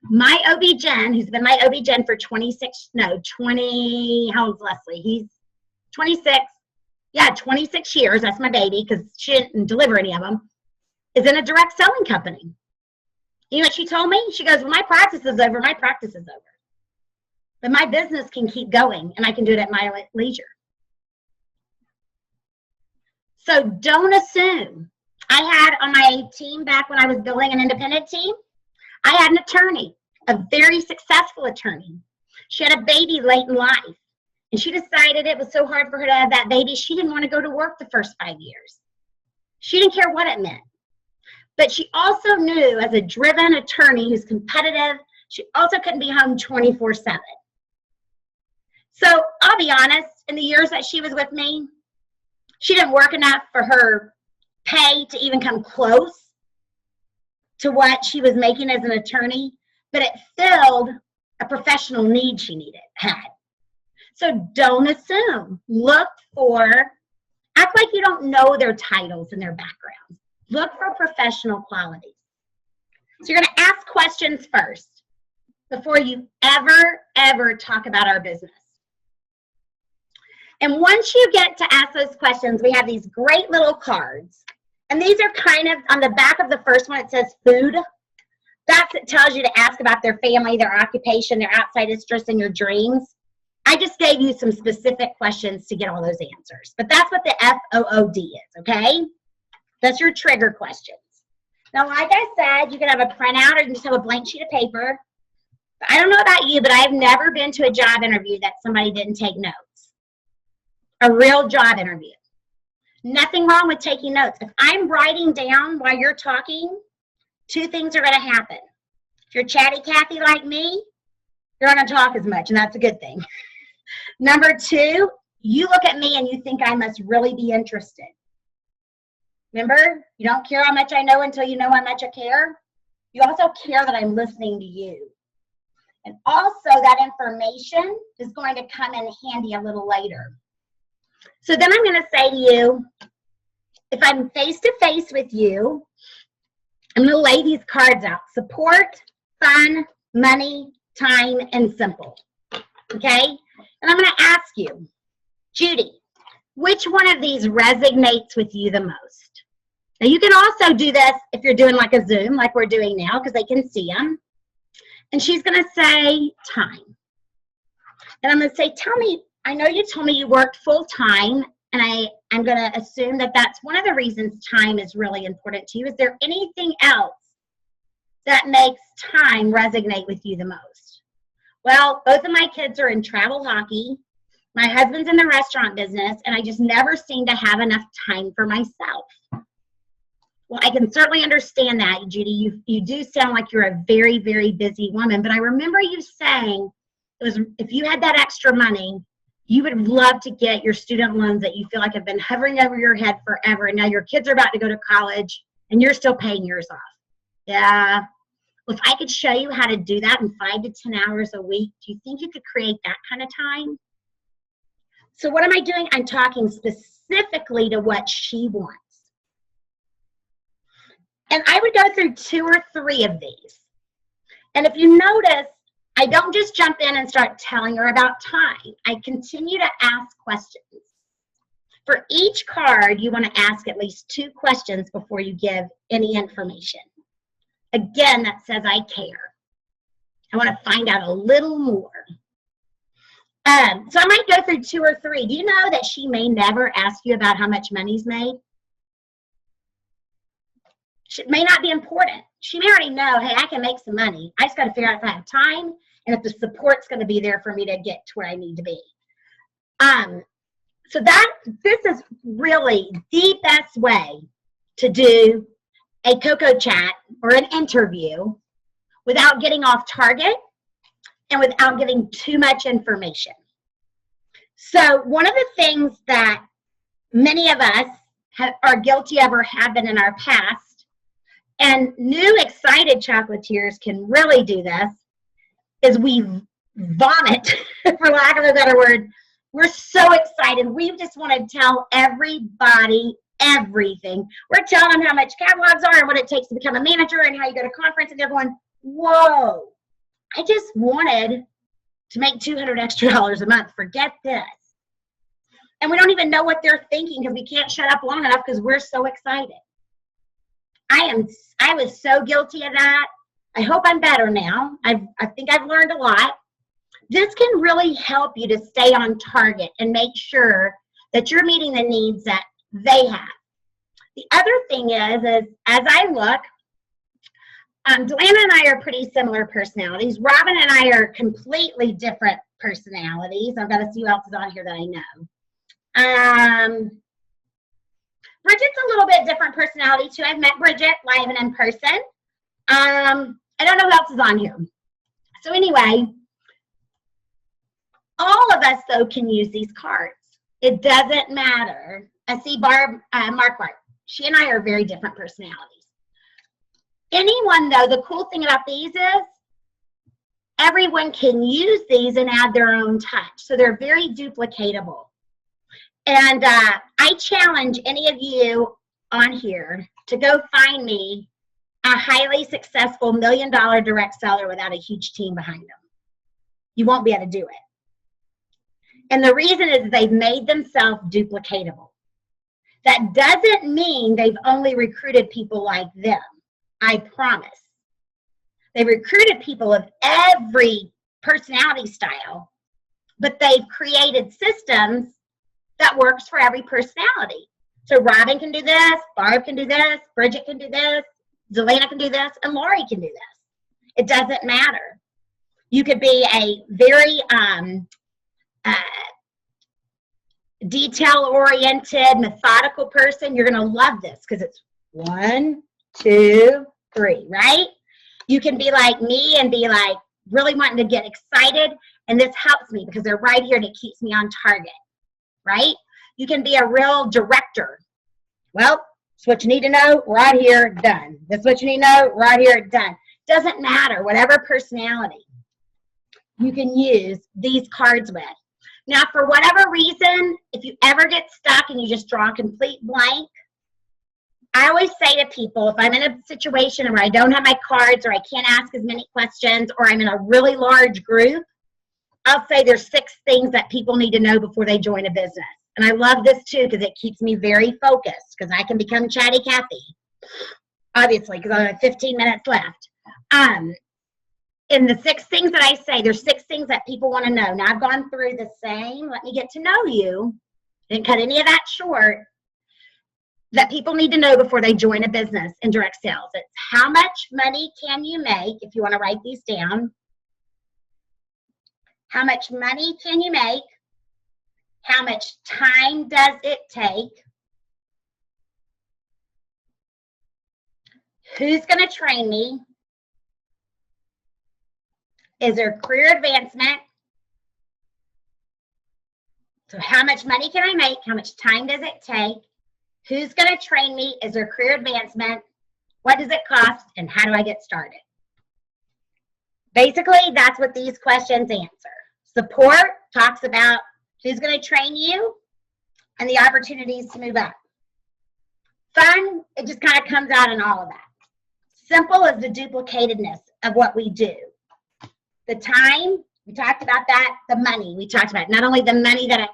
My OB-GYN, who's been my OB-GYN for 20, how old's Leslie? He's 26. Yeah, 26 years. That's my baby because she didn't deliver any of them. Is in a direct selling company. You know what she told me? She goes, well, my practice is over. My practice is over. But my business can keep going and I can do it at my leisure. So don't assume. I had on my team back when I was building an independent team, I had an attorney, a very successful attorney. She had a baby late in life and she decided it was so hard for her to have that baby. She didn't want to go to work the first 5 years. She didn't care what it meant. But she also knew as a driven attorney who's competitive, she also couldn't be home 24/7. So I'll be honest, in the years that she was with me, she didn't work enough for her pay to even come close to what she was making as an attorney, but it filled a professional need she had. So don't assume. Look for, act like you don't know their titles and their backgrounds. Look for professional qualities. So you're going to ask questions first before you ever talk about our business. And once you get to ask those questions, we have these great little cards. And these are kind of, on the back of the first one, it says food. It tells you to ask about their family, their occupation, their outside interests, and your dreams. I just gave you some specific questions to get all those answers. But that's what the FOOD is, okay? That's your trigger questions. Now, like I said, you can have a printout or you can just have a blank sheet of paper. But I don't know about you, but I've never been to a job interview that somebody didn't take notes. A real job interview. Nothing wrong with taking notes. If I'm writing down while you're talking, two things are going to happen. If you're chatty Cathy like me, you're not going to talk as much, and that's a good thing. Number two, you look at me and you think I must really be interested. Remember, you don't care how much I know until you know how much I care. You also care that I'm listening to you. And also that information is going to come in handy a little later. So then I'm going to say to you, if I'm face-to-face with you, I'm going to lay these cards out. Support, fun, money, time, and simple. Okay? And I'm going to ask you, Judy, which one of these resonates with you the most? Now, you can also do this if you're doing like a Zoom, like we're doing now, because they can see them. And she's going to say time. And I'm going to say, tell me, I know you told me you worked full time, and I'm going to assume that that's one of the reasons time is really important to you. Is there anything else that makes time resonate with you the most? Well, both of my kids are in travel hockey. My husband's in the restaurant business, and I just never seem to have enough time for myself. Well, I can certainly understand that, Judy. You do sound like you're a very, very busy woman, but I remember you saying it was if you had that extra money, you would love to get your student loans that you feel like have been hovering over your head forever, and now your kids are about to go to college, and you're still paying yours off. Yeah. Well, if I could show you how to do that in 5 to 10 hours a week, do you think you could create that kind of time? So what am I doing? I'm talking specifically to what she wants. And I would go through 2 or 3 of these. And if you notice, I don't just jump in and start telling her about time. I continue to ask questions. For each card, you want to ask at least 2 questions before you give any information. Again, that says I care. I want to find out a little more. So I might go through 2 or 3. Do you know that she may never ask you about how much money's made? It may not be important. She may already know, hey, I can make some money. I just got to figure out if I have time and if the support's going to be there for me to get to where I need to be. So this is really the best way to do a Coco chat or an interview without getting off target and without giving too much information. So one of the things that many of us are guilty of or have been in our past, and new excited chocolatiers can really do this, is we vomit, for lack of a better word. We're so excited. We just want to tell everybody everything. We're telling them how much catalogs are and what it takes to become a manager and how you go to conference, and they're going, whoa, I just wanted to make $200 extra a month. Forget this. And we don't even know what they're thinking because we can't shut up long enough because we're so excited. I was so guilty of that. I hope I'm better now. I think I've learned a lot. This can really help you to stay on target and make sure that you're meeting the needs that they have. The other thing is as I look, Deanna and I are pretty similar personalities. Robin and I are completely different personalities. I've got to see who else is on here that I know. Bridget's a little bit different personality too. I've met Bridget live and in person. I don't know who else is on here. So anyway, all of us though can use these cards. It doesn't matter. I see Mark Bart. She and I are very different personalities. Anyone though, the cool thing about these is everyone can use these and add their own touch. So they're very duplicatable. And I challenge any of you on here to go find me a highly successful $1 million direct seller without a huge team behind them. You won't be able to do it. And the reason is they've made themselves duplicatable. That doesn't mean they've only recruited people like them. I promise. They've recruited people of every personality style, but they've created systems that works for every personality. So Robin can do this, Barb can do this, Bridget can do this, Zelena can do this, and Lori can do this. It doesn't matter. You could be a very detail-oriented, methodical person. You're going to love this because it's 1, 2, 3, right? You can be like me and be like really wanting to get excited, and this helps me because they're right here and it keeps me on target, right? You can be a real director. Well, that's what you need to know, right here, done. That's what you need to know, right here, done. Doesn't matter, whatever personality you can use these cards with. Now, for whatever reason, if you ever get stuck and you just draw a complete blank, I always say to people, if I'm in a situation where I don't have my cards or I can't ask as many questions or I'm in a really large group, I'll say there's 6 things that people need to know before they join a business. And I love this too because it keeps me very focused because I can become chatty Cathy, obviously, because I have 15 minutes left. In the 6 things that I say, there's 6 things that people want to know. Now, I've gone through the same, let me get to know you, didn't cut any of that short, that people need to know before they join a business in direct sales. It's how much money can you make, if you want to write these down. How much money can you make? How much time does it take? Who's going to train me? Is there career advancement? So how much money can I make? How much time does it take? Who's going to train me? Is there career advancement? What does it cost? And how do I get started? Basically, that's what these questions answer. Support talks about who's going to train you and the opportunities to move up. Fun, it just kind of comes out in all of that. Simple is the duplicatedness of what we do. The time, we talked about that. The money, we talked about not only the money that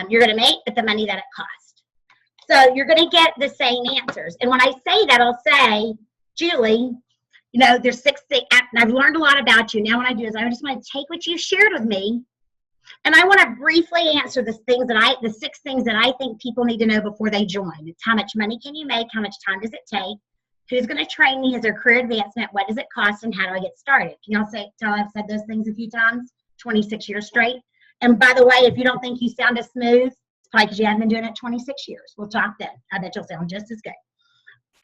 you're going to make, but the money that it costs. So you're going to get the same answers. And when I say that, I'll say, Julie, you know, there's 6 things, and I've learned a lot about you. Now what I do is I just want to take what you shared with me, and I want to briefly answer the 6 things that I think people need to know before they join. It's how much money can you make? How much time does it take? Who's going to train me? Is there career advancement? What does it cost? And how do I get started? Can y'all tell I've said those things a few times? 26 years straight. And by the way, if you don't think you sound as smooth, it's probably because you haven't been doing it 26 years. We'll talk then. I bet you'll sound just as good.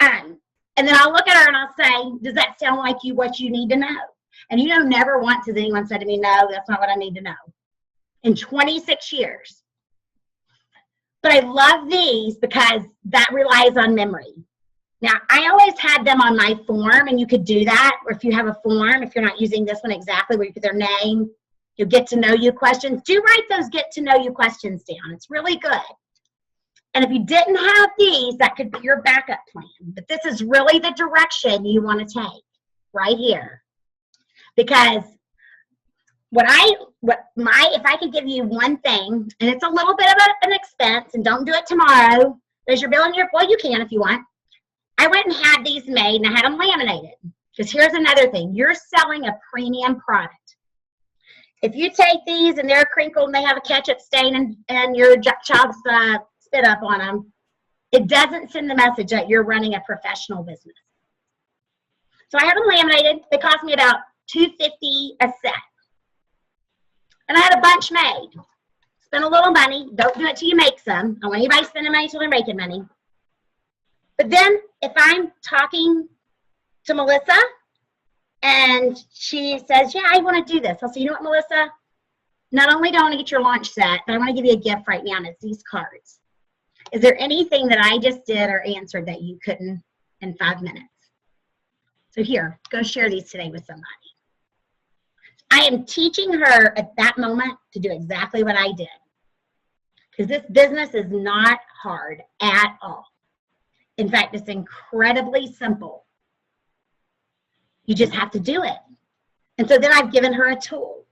And then I'll look at her and I'll say, does that sound like what you need to know? And you know, never once has anyone said to me, no, that's not what I need to know. In 26 years. But I love these because that relies on memory. Now, I always had them on my form, and you could do that, or if you have a form, if you're not using this one exactly, where you put their name, your get to know you questions, do write those get to know you questions down. It's really good. And if you didn't have these, that could be your backup plan. But this is really the direction you want to take right here. Because if I could give you one thing, and it's a little bit of an expense, and don't do it tomorrow, there's your bill in your, well, you can if you want. I went and had these made, and I had them laminated. Because here's another thing. You're selling a premium product. If you take these and they're crinkled and they have a ketchup stain and your child's spit up on them, it doesn't send the message that you're running a professional business. So I have them laminated. They cost me about $2.50 a set. And I had a bunch made. Spend a little money. Don't do it till you make some. I don't want anybody spending money till they're making money. But then if I'm talking to Melissa and she says, yeah, I want to do this. I'll say, you know what, Melissa? Not only do I want to get your launch set, but I want to give you a gift right now, and it's these cards. Is there anything that I just did or answered that you couldn't in 5 minutes? So here, go share these today with somebody. I am teaching her at that moment to do exactly what I did. Because this business is not hard at all. In fact, it's incredibly simple. You just have to do it. And so then I've given her a tool.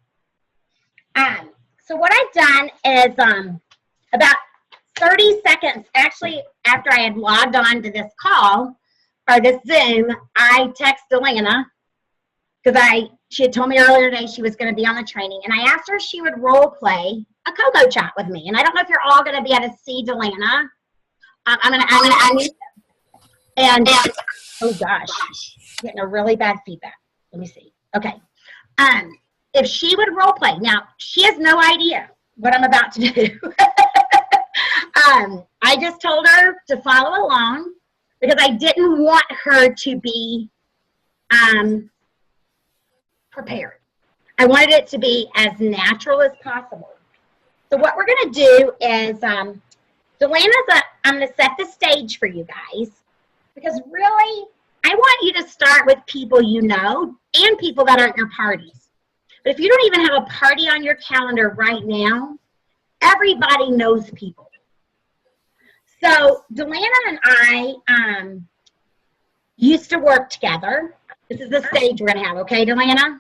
So what I've done is about 30 seconds, actually, after I had logged on to this call, or this Zoom, I texted Delana, because she had told me earlier today she was going to be on the training, and I asked her if she would role play a Coco chat with me. And I don't know if you're all going to be able to see Delana. I'm going to and oh gosh, getting a really bad feedback. Let me see. Okay. If she would role play. Now, she has no idea what I'm about to do. I just told her to follow along because I didn't want her to be prepared. I wanted it to be as natural as possible. So what we're going to do is, I'm going to set the stage for you guys, because really, I want you to start with people you know and people that aren't your parties. But if you don't even have a party on your calendar right now, everybody knows people. So Delana and I used to work together. This is the stage we're going to have, okay, Delana?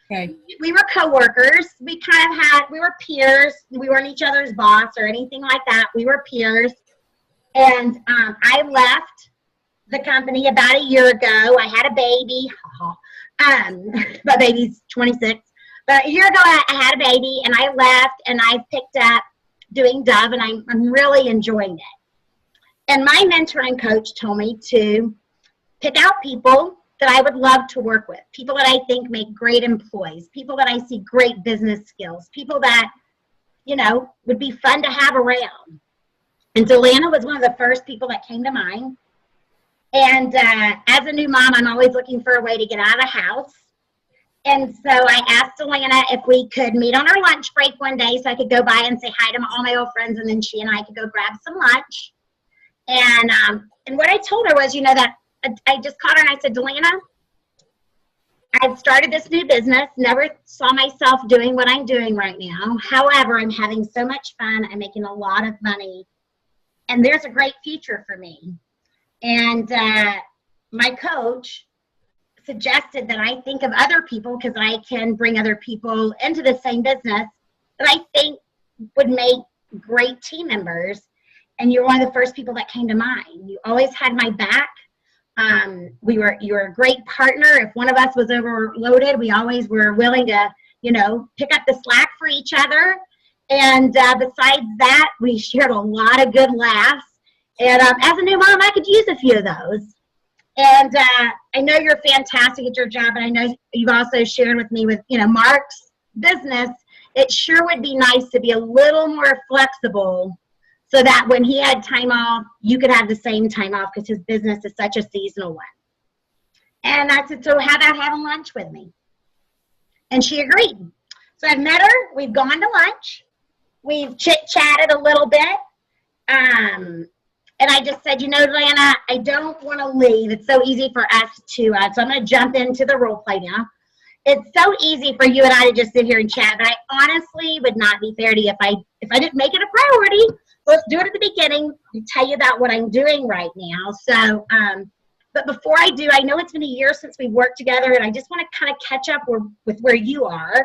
Okay. We were coworkers. We were peers. We weren't each other's boss or anything like that. We were peers. And I left the company about a year ago. I had a baby. My baby's 26. But a year ago, I had a baby, and I left, and I picked up doing Dove, and I'm really enjoying it. And my mentor and coach told me to pick out people that I would love to work with, people that I think make great employees, people that I see great business skills, people that, would be fun to have around. And Delana was one of the first people that came to mind. And as a new mom, I'm always looking for a way to get out of the house. And so I asked Delana if we could meet on our lunch break one day so I could go by and say hi to all my old friends, and then she and I could go grab some lunch. And what I told her was, that I just called her and I said, Delana, I've started this new business, never saw myself doing what I'm doing right now. However, I'm having so much fun. I'm making a lot of money, and there's a great future for me. And my coach suggested that I think of other people, because I can bring other people into the same business that I think would make great team members. And you're one of the first people that came to mind. You always had my back. You were a great partner. If one of us was overloaded, we always were willing to, pick up the slack for each other. And besides that, we shared a lot of good laughs. And as a new mom, I could use a few of those. And I know you're fantastic at your job, and I know you've also shared with me with, Mark's business. It sure would be nice to be a little more flexible so that when he had time off, you could have the same time off, because his business is such a seasonal one. And I said, so how about having lunch with me? And she agreed. So I've met her. We've gone to lunch. We've chit-chatted a little bit. And I just said, Delana, I don't want to leave. It's so easy for us to, so I'm going to jump into the role play now. It's so easy for you and I to just sit here and chat, but I honestly would not be fair to you if I didn't make it a priority. Let's do it at the beginning and tell you about what I'm doing right now. So, but before I do, I know it's been a year since we worked together, and I just want to kind of catch up with where you are,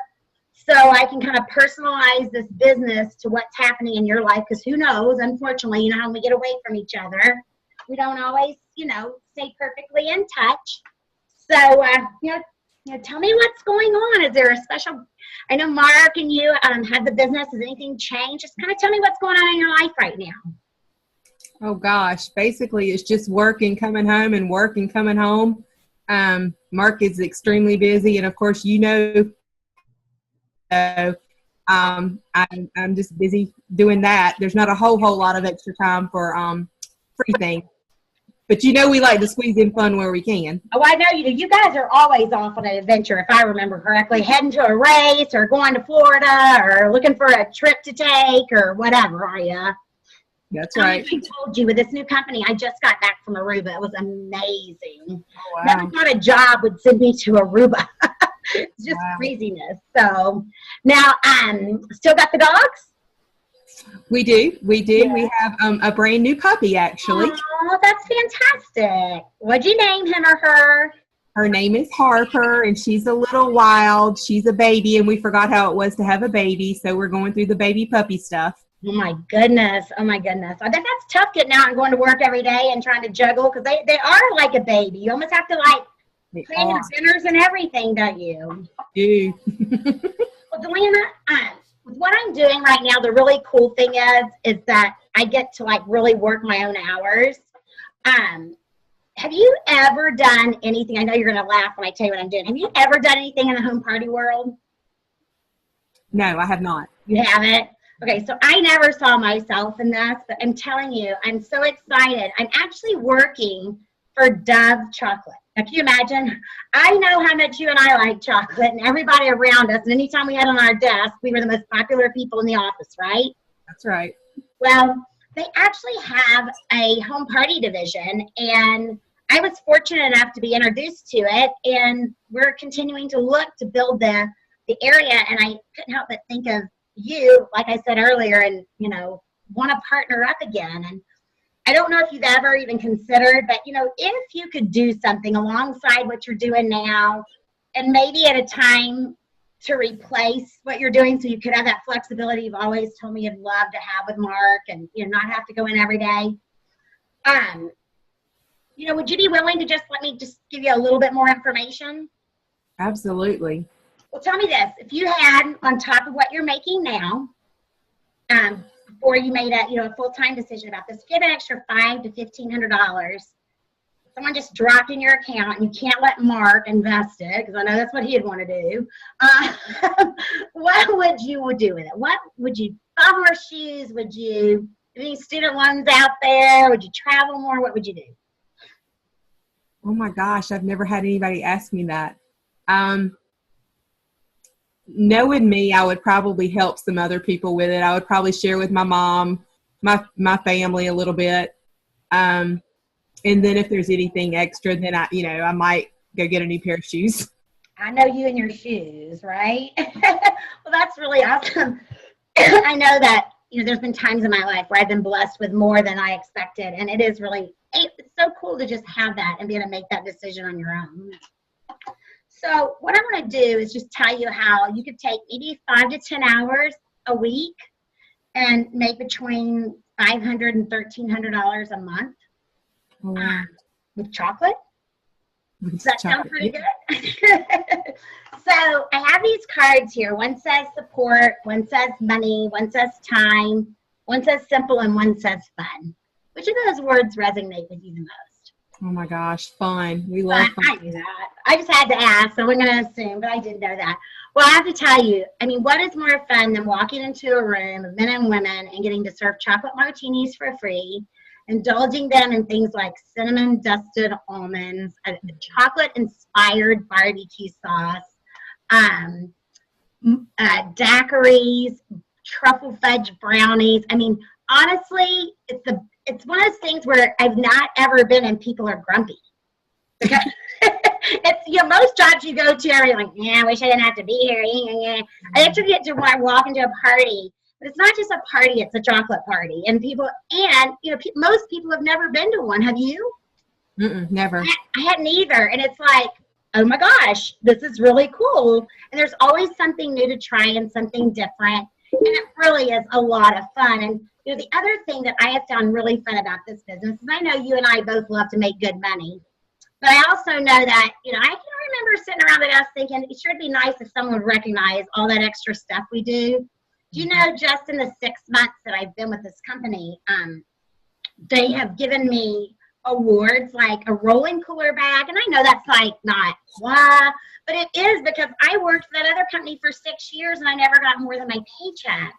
so I can kind of personalize this business to what's happening in your life, because who knows, unfortunately, how we get away from each other, we don't always, stay perfectly in touch. So, tell me what's going on. Is there a special, I know Mark and you have the business. Has anything changed? Just kind of tell me what's going on in your life right now. Oh gosh, basically it's just work and coming home and work and coming home. Mark is extremely busy, and of course, so I'm just busy doing that. There's not a whole lot of extra time for free things. But we like to squeeze in fun where we can. Oh, I know you do. You guys are always off on an adventure, if I remember correctly, heading to a race or going to Florida or looking for a trip to take or whatever, are you? That's right. I told you, with this new company, I just got back from Aruba. It was amazing. Oh, wow. Never thought a job would send me to Aruba. It's just Wow. craziness. So now, still got the dogs? We do. We do. Yeah. We have a brand new puppy, actually. Oh, that's fantastic. What'd you name him or her? Her name is Harper, and she's a little wild. She's a baby, and we forgot how it was to have a baby, so we're going through the baby puppy stuff. Oh my goodness. Oh my goodness. I bet that's tough getting out and going to work every day and trying to juggle because they are like a baby. You almost have to like They plan your are. dinners and everything, don't you? Do. Well, Deanna, with what I'm doing right now, the really cool thing is that I get to like really work my own hours. Have you ever done anything? I know you're going to laugh when I tell you what I'm doing. Have you ever done anything in the home party world? No, I have not. You haven't? Okay, so I never saw myself in this, but I'm telling you, I'm so excited. I'm actually working for Dove Chocolate. Now, can you imagine? I know how much you and I like chocolate and everybody around us. And anytime we had on our desk, we were the most popular people in the office, right? That's right. Well, they actually have a home party division, and I was fortunate enough to be introduced to it, and we're continuing to look to build the area, and I couldn't help but think of you, like I said earlier, and, you know, want to partner up again. And I don't know if you've ever even considered, but, you know, if you could do something alongside what you're doing now, and maybe at a time to replace what you're doing so you could have that flexibility you've always told me you'd love to have with Mark and, you know, not have to go in every day. You know, would you be willing to just let me just give you a little bit more information? Absolutely. Well, tell me this. If you had, on top of what you're making now, before you made a full-time decision about this, if you had an extra $500 to $1,500, someone just dropped in your account and you can't let Mark invest it, because I know that's what he'd want to do, what would you do with it? What would you buy more shoes? Would you do any student loans out there? Would you travel more? What would you do? Oh my gosh, I've never had anybody ask me that. Knowing me, I would probably help some other people with it. I would probably share with my mom, my family a little bit. And then if there's anything extra, then I might go get a new pair of shoes. I know you and your shoes, right? Well, that's really awesome. I know that, you know, there's been times in my life where I've been blessed with more than I expected. And it's so cool to just have that and be able to make that decision on your own. So what I'm going to do is just tell you how you could take maybe 5 to 10 hours a week and make between $500 and $1,300 a month with chocolate. Does that sound pretty good? So I have these cards here. One says support, one says money, one says time, one says simple, and one says fun. Which of those words resonate with you the most? Oh my gosh, fun. We love fun. I knew that. I just had to ask, so we're going to assume, but I did know that. Well, I have to tell you, I mean, what is more fun than walking into a room of men and women and getting to serve chocolate martinis for free, indulging them in things like cinnamon dusted almonds, a chocolate inspired barbecue sauce, daiquiris, truffle fudge brownies. I mean, honestly, it's one of those things where I've not ever been and people are grumpy. Because it's, you know, most jobs you go to are like, yeah, I wish I didn't have to be here. I actually get to walk into a party. But it's not just a party, it's a chocolate party. And most people have never been to one. Have you? Never. I hadn't either. And it's like, oh my gosh, this is really cool. And there's always something new to try and something different. And it really is a lot of fun. And you know, the other thing that I have found really fun about this business is I know you and I both love to make good money. But I also know that, you know, I can remember sitting around the desk thinking it sure would be nice if someone would recognize all that extra stuff we do. Do you know, just in the 6 months that I've been with this company, they have given me awards like a rolling cooler bag. And I know that's like not blah, but it is because I worked for that other company for 6 years and I never got more than my paycheck.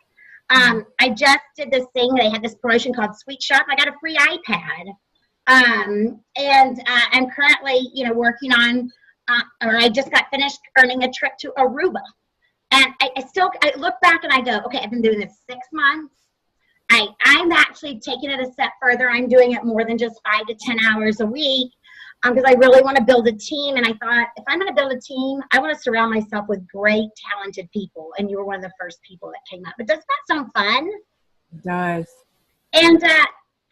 I just did this thing. They had this promotion called Sweet Shop. I got a free iPad. And I'm currently, you know, working on, or I just got finished earning a trip to Aruba. And I look back and I go, okay, I've been doing this 6 months. I'm actually taking it a step further. I'm doing it more than just 5 to 10 hours a week. because I really want to build a team. And I thought, if I'm going to build a team, I want to surround myself with great, talented people. And you were one of the first people that came up. But doesn't that sound fun? It does. And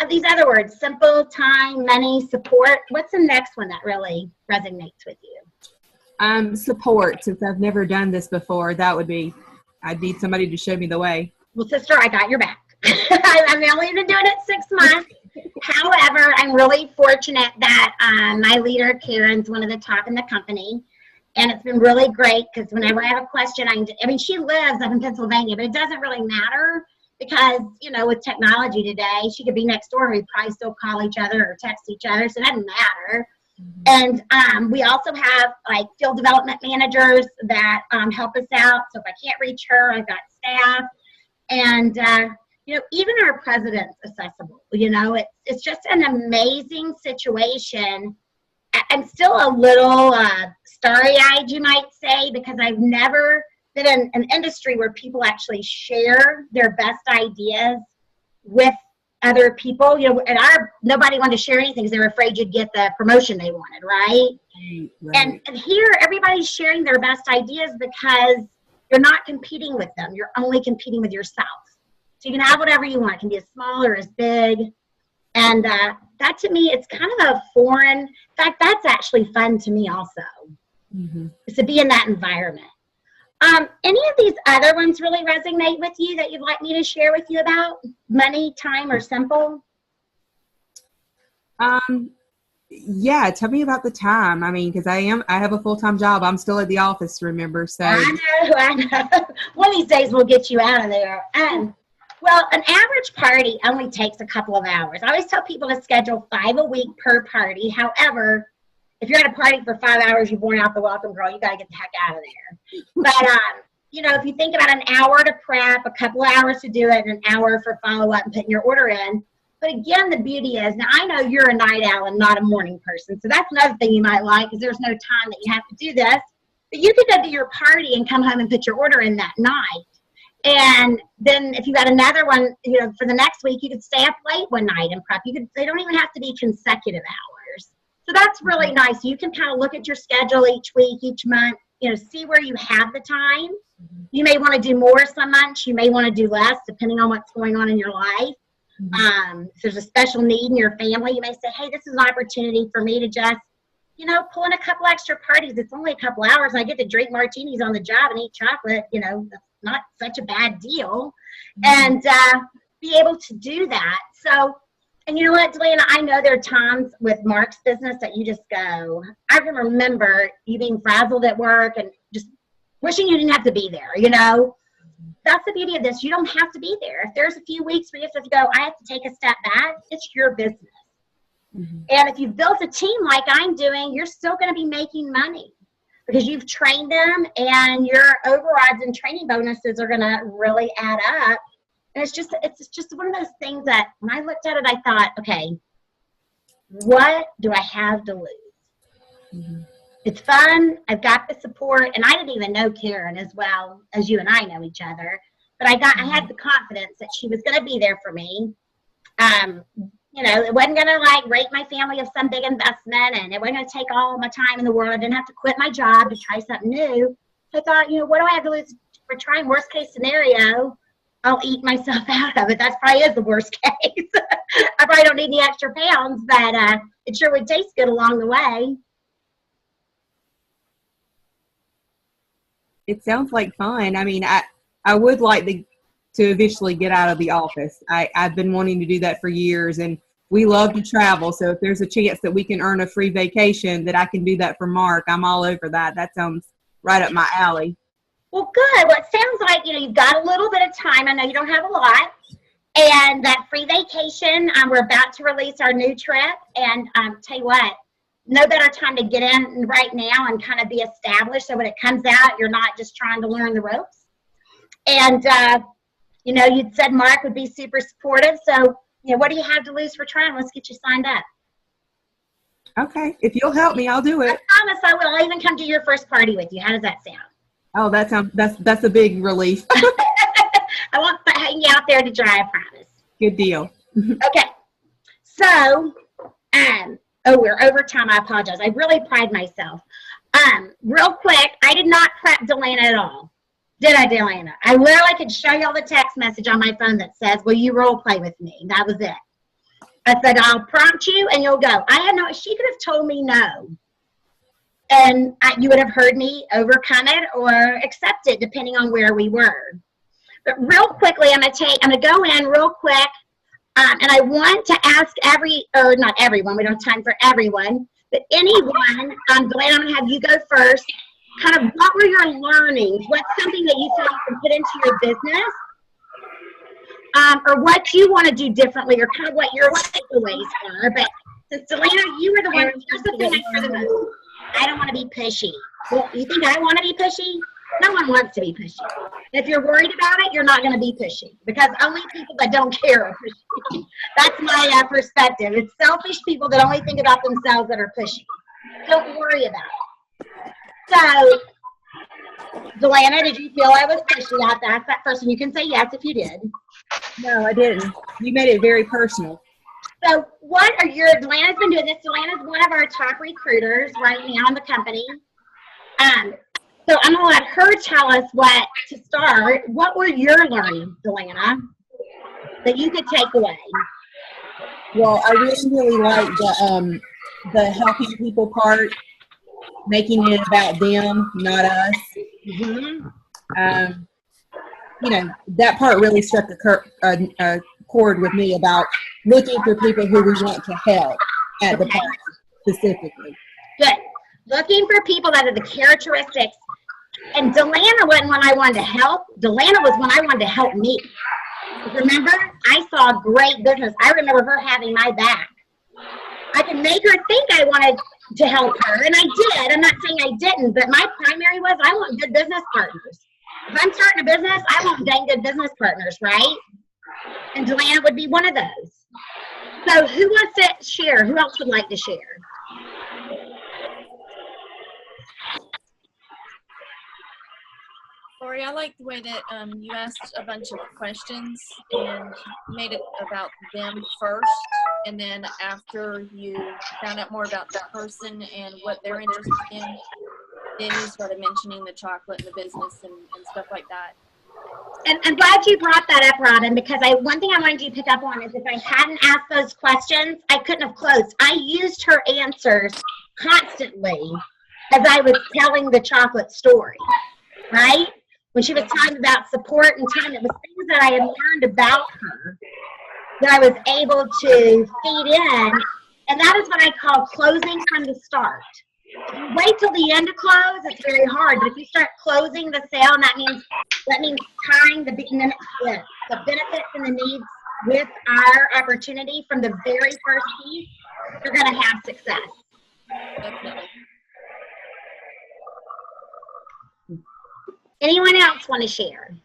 these other words, simple, time, money, support. What's the next one that really resonates with you? Support. Since I've never done this before, I'd need somebody to show me the way. Well, sister, I got your back. I'm only been doing it 6 months. However, I'm really fortunate that my leader, Karen's one of the top in the company. And it's been really great because whenever I have a question, she lives up in Pennsylvania, but it doesn't really matter because, with technology today, she could be next door and we probably still call each other or text each other. So it doesn't matter. And we also have like field development managers that help us out. So if I can't reach her, I've got staff. And, even our president's accessible. It's just an amazing situation. I'm still a little starry-eyed, you might say, because I've never been in an industry where people actually share their best ideas with other people. Nobody wanted to share anything because they were afraid you'd get the promotion they wanted, right? Right. And here, everybody's sharing their best ideas because you're not competing with them. You're only competing with yourself. So you can have whatever you want. It can be as small or as big. And that to me, it's kind of a foreign, in fact, that's actually fun to me also, is to be in that environment. Any of these other ones really resonate with you that you'd like me to share with you about? Money, time, or simple? Yeah, tell me about the time. Because I have a full-time job. I'm still at the office, remember? So I know. One of these days we'll get you out of there. Well, an average party only takes a couple of hours. I always tell people to schedule 5 a week per party. However, if you're at a party for 5 hours, you've worn out the welcome, girl. You got to get the heck out of there. But, if you think about an hour to prep, a couple of hours to do it, and an hour for follow-up and putting your order in. But again, the beauty is, now I know you're a night owl and not a morning person. So that's another thing you might like, is there's no time that you have to do this. But you could go to your party and come home and put your order in that night. And then if you got another one, for the next week, you could stay up late one night and prep. They don't even have to be consecutive hours. So that's really nice. You can kind of look at your schedule each week, each month, see where you have the time. You may want to do more some months. You may want to do less, depending on what's going on in your life. If there's a special need in your family, you may say, hey, this is an opportunity for me to just, pull in a couple extra parties. It's only a couple hours. And I get to drink martinis on the job and eat chocolate. That's not such a bad deal. And be able to do that. So, and you know what, Delanna, I know there are times with Mark's business that you just go, I can remember you being frazzled at work and just wishing you didn't have to be there, That's the beauty of this. You don't have to be there. If there's a few weeks where you have to go, I have to take a step back, it's your business. And if you've built a team like I'm doing, you're still going to be making money because you've trained them and your overrides and training bonuses are going to really add up. And it's just one of those things that when I looked at it, I thought, okay, what do I have to lose? It's fun. I've got the support, and I didn't even know Karen as well as you and I know each other, but I had the confidence that she was going to be there for me. It wasn't going to rape my family of some big investment, and it wasn't going to take all my time in the world. I didn't have to quit my job to try something new. So I thought, what do I have to lose for trying? Worst case scenario, I'll eat myself out of it. That probably is the worst case. I probably don't need any extra pounds, but it sure would taste good along the way. It sounds like fun. I would like to eventually get out of the office. I've been wanting to do that for years, and we love to travel. So if there's a chance that we can earn a free vacation, that I can do that for Mark, I'm all over that. That sounds right up my alley. Well, good. Well, it sounds like, you've got a little bit of time. I know you don't have a lot. And that free vacation, we're about to release our new trip. And tell you what, no better time to get in right now and kind of be established. So when it comes out, you're not just trying to learn the ropes. And, you'd said Mark would be super supportive. So, what do you have to lose for trying? Let's get you signed up. Okay. If you'll help me, I'll do it. I promise I will. I'll even come to your first party with you. How does that sound? Oh, that's a big relief. I won't hang you out there to dry, I promise. Good deal. Okay. So, Oh, we're over time. I apologize. I really pride myself. Real quick, I did not prep Delana at all. Did I, Delana? I literally could show you all the text message on my phone that says, will you role play with me? That was it. I said, I'll prompt you and you'll go. I had no, she could have told me no. And you would have heard me overcome it or accept it depending on where we were. But real quickly, I'm gonna go in real quick. And I want to ask not everyone, we don't have time for everyone, but anyone, Delanna, I'm gonna have you go first. Kind of what were your learnings? What's something that you feel you can put into your business? Or what you want to do differently, or kind of what your takeaways are. But since Delanna, you were the one, here's the thing I hear the most. I don't want to be pushy. Well, you think I want to be pushy? No one wants to be pushy. If you're worried about it, you're not going to be pushy, because only people that don't care are pushy. That's my perspective. It's selfish people that only think about themselves that are pushy. Don't worry about it. So, Delanna, did you feel I was pushy out there? That's that person. You can say yes if you did. No, I didn't. You made it very personal. So Delanna's been doing this. Delanna's one of our top recruiters right now in the company. So I'm going to let her tell us what to start. What were your learnings, Delanna, that you could take away? Well, I really like the helping people part, making it about them, not us. Mm-hmm. That part really struck a chord with me about looking for people who we want to help at the park specifically. Good. Looking for people that are the characteristics. And Delanna wasn't when I wanted to help. Delanna was when I wanted to help me. Remember? I saw great business. I remember her having my back. I could make her think I wanted to help her, and I did. I'm not saying I didn't, but my primary was I want good business partners. If I'm starting a business, I want dang good business partners, right? And Delanna would be one of those. So who wants to share? Who else would like to share? Lori, I like the way that you asked a bunch of questions and made it about them first, and then after you found out more about that person and what they're interested in, then you started mentioning the chocolate and the business and stuff like that. And I'm glad you brought that up, Robin, because one thing I wanted you to pick up on is if I hadn't asked those questions, I couldn't have closed. I used her answers constantly as I was telling the chocolate story, right? When she was talking about support and time, it was things that I had learned about her that I was able to feed in. And that is what I call closing from the start. If you wait till the end to close, it's very hard. But if you start closing the sale, and that means tying the benefits and the needs with our opportunity from the very first piece, you're going to have success. Definitely. Anyone else want to share?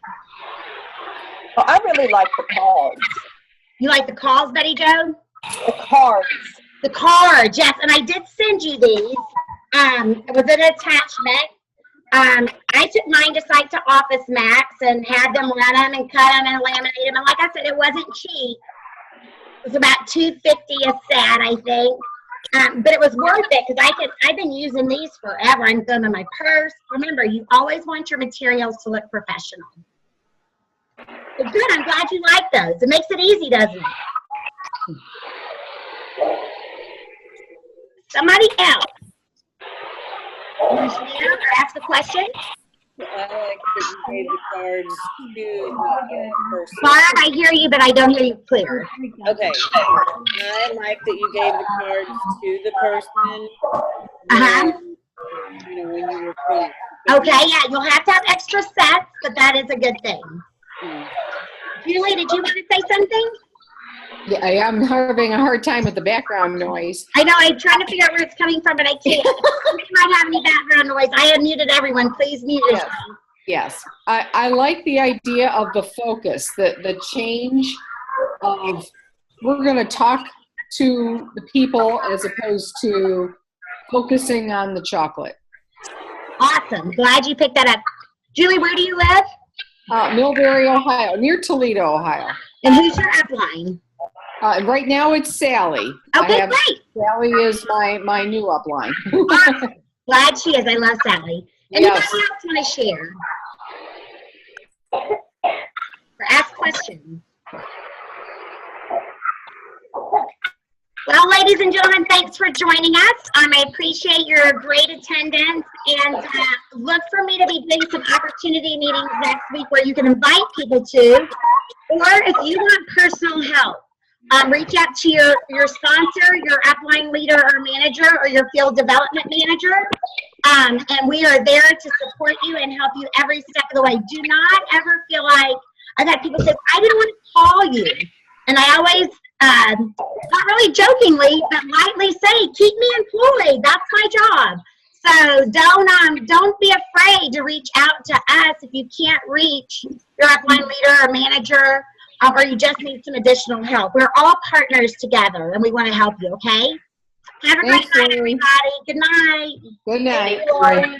Well, I really like the cards. You like the calls, Betty Jo? The cards. The cards, yes. And I did send you these. It was an attachment. I took mine to Site to Office Max and had them run them and cut them and laminate them. And like I said, it wasn't cheap. It was about $2.50 a set, I think. But it was worth it because I've been using these forever. I'm throwing them in my purse. Remember, you always want your materials to look professional. Well, good. I'm glad you like those. It makes it easy, doesn't it? Somebody else. Want to share or ask a question? I like that you gave the cards to the person. Barb, I hear you, but I don't hear you clear. Okay. I like that you gave the cards to the person. When you recruit. Okay, yeah, you'll have to have extra sets, but that is a good thing. Julie, did you want to say something? Yeah, I'm having a hard time with the background noise. I know, I'm trying to figure out where it's coming from, but I can't. You might have any background noise. I have muted everyone. Please mute yourself. Yes, I like the idea of the focus, the change of we're going to talk to the people as opposed to focusing on the chocolate. Awesome. Glad you picked that up. Julie, where do you live? Millbury, Ohio, near Toledo, Ohio. And who's your upline? Right now it's Sally. Okay, great. Sally is my new upline. Awesome. Glad she is. I love Sally. Anybody Yes. else want to share? Or ask questions? Well, ladies and gentlemen, thanks for joining us. I appreciate your great attendance, and look for me to be doing some opportunity meetings next week where you can invite people to, or if you want personal help, reach out to your sponsor, your upline leader or manager, or your field development manager, and we are there to support you and help you every step of the way. Do not ever feel like, I've had people say, I didn't want to call you, and I always, not really jokingly, but lightly say, keep me employed. That's my job. So don't be afraid to reach out to us if you can't reach your upline leader or manager, or you just need some additional help. We're all partners together, and we want to help you. Okay. Have a great night, everybody. Good night. Good night. Lori.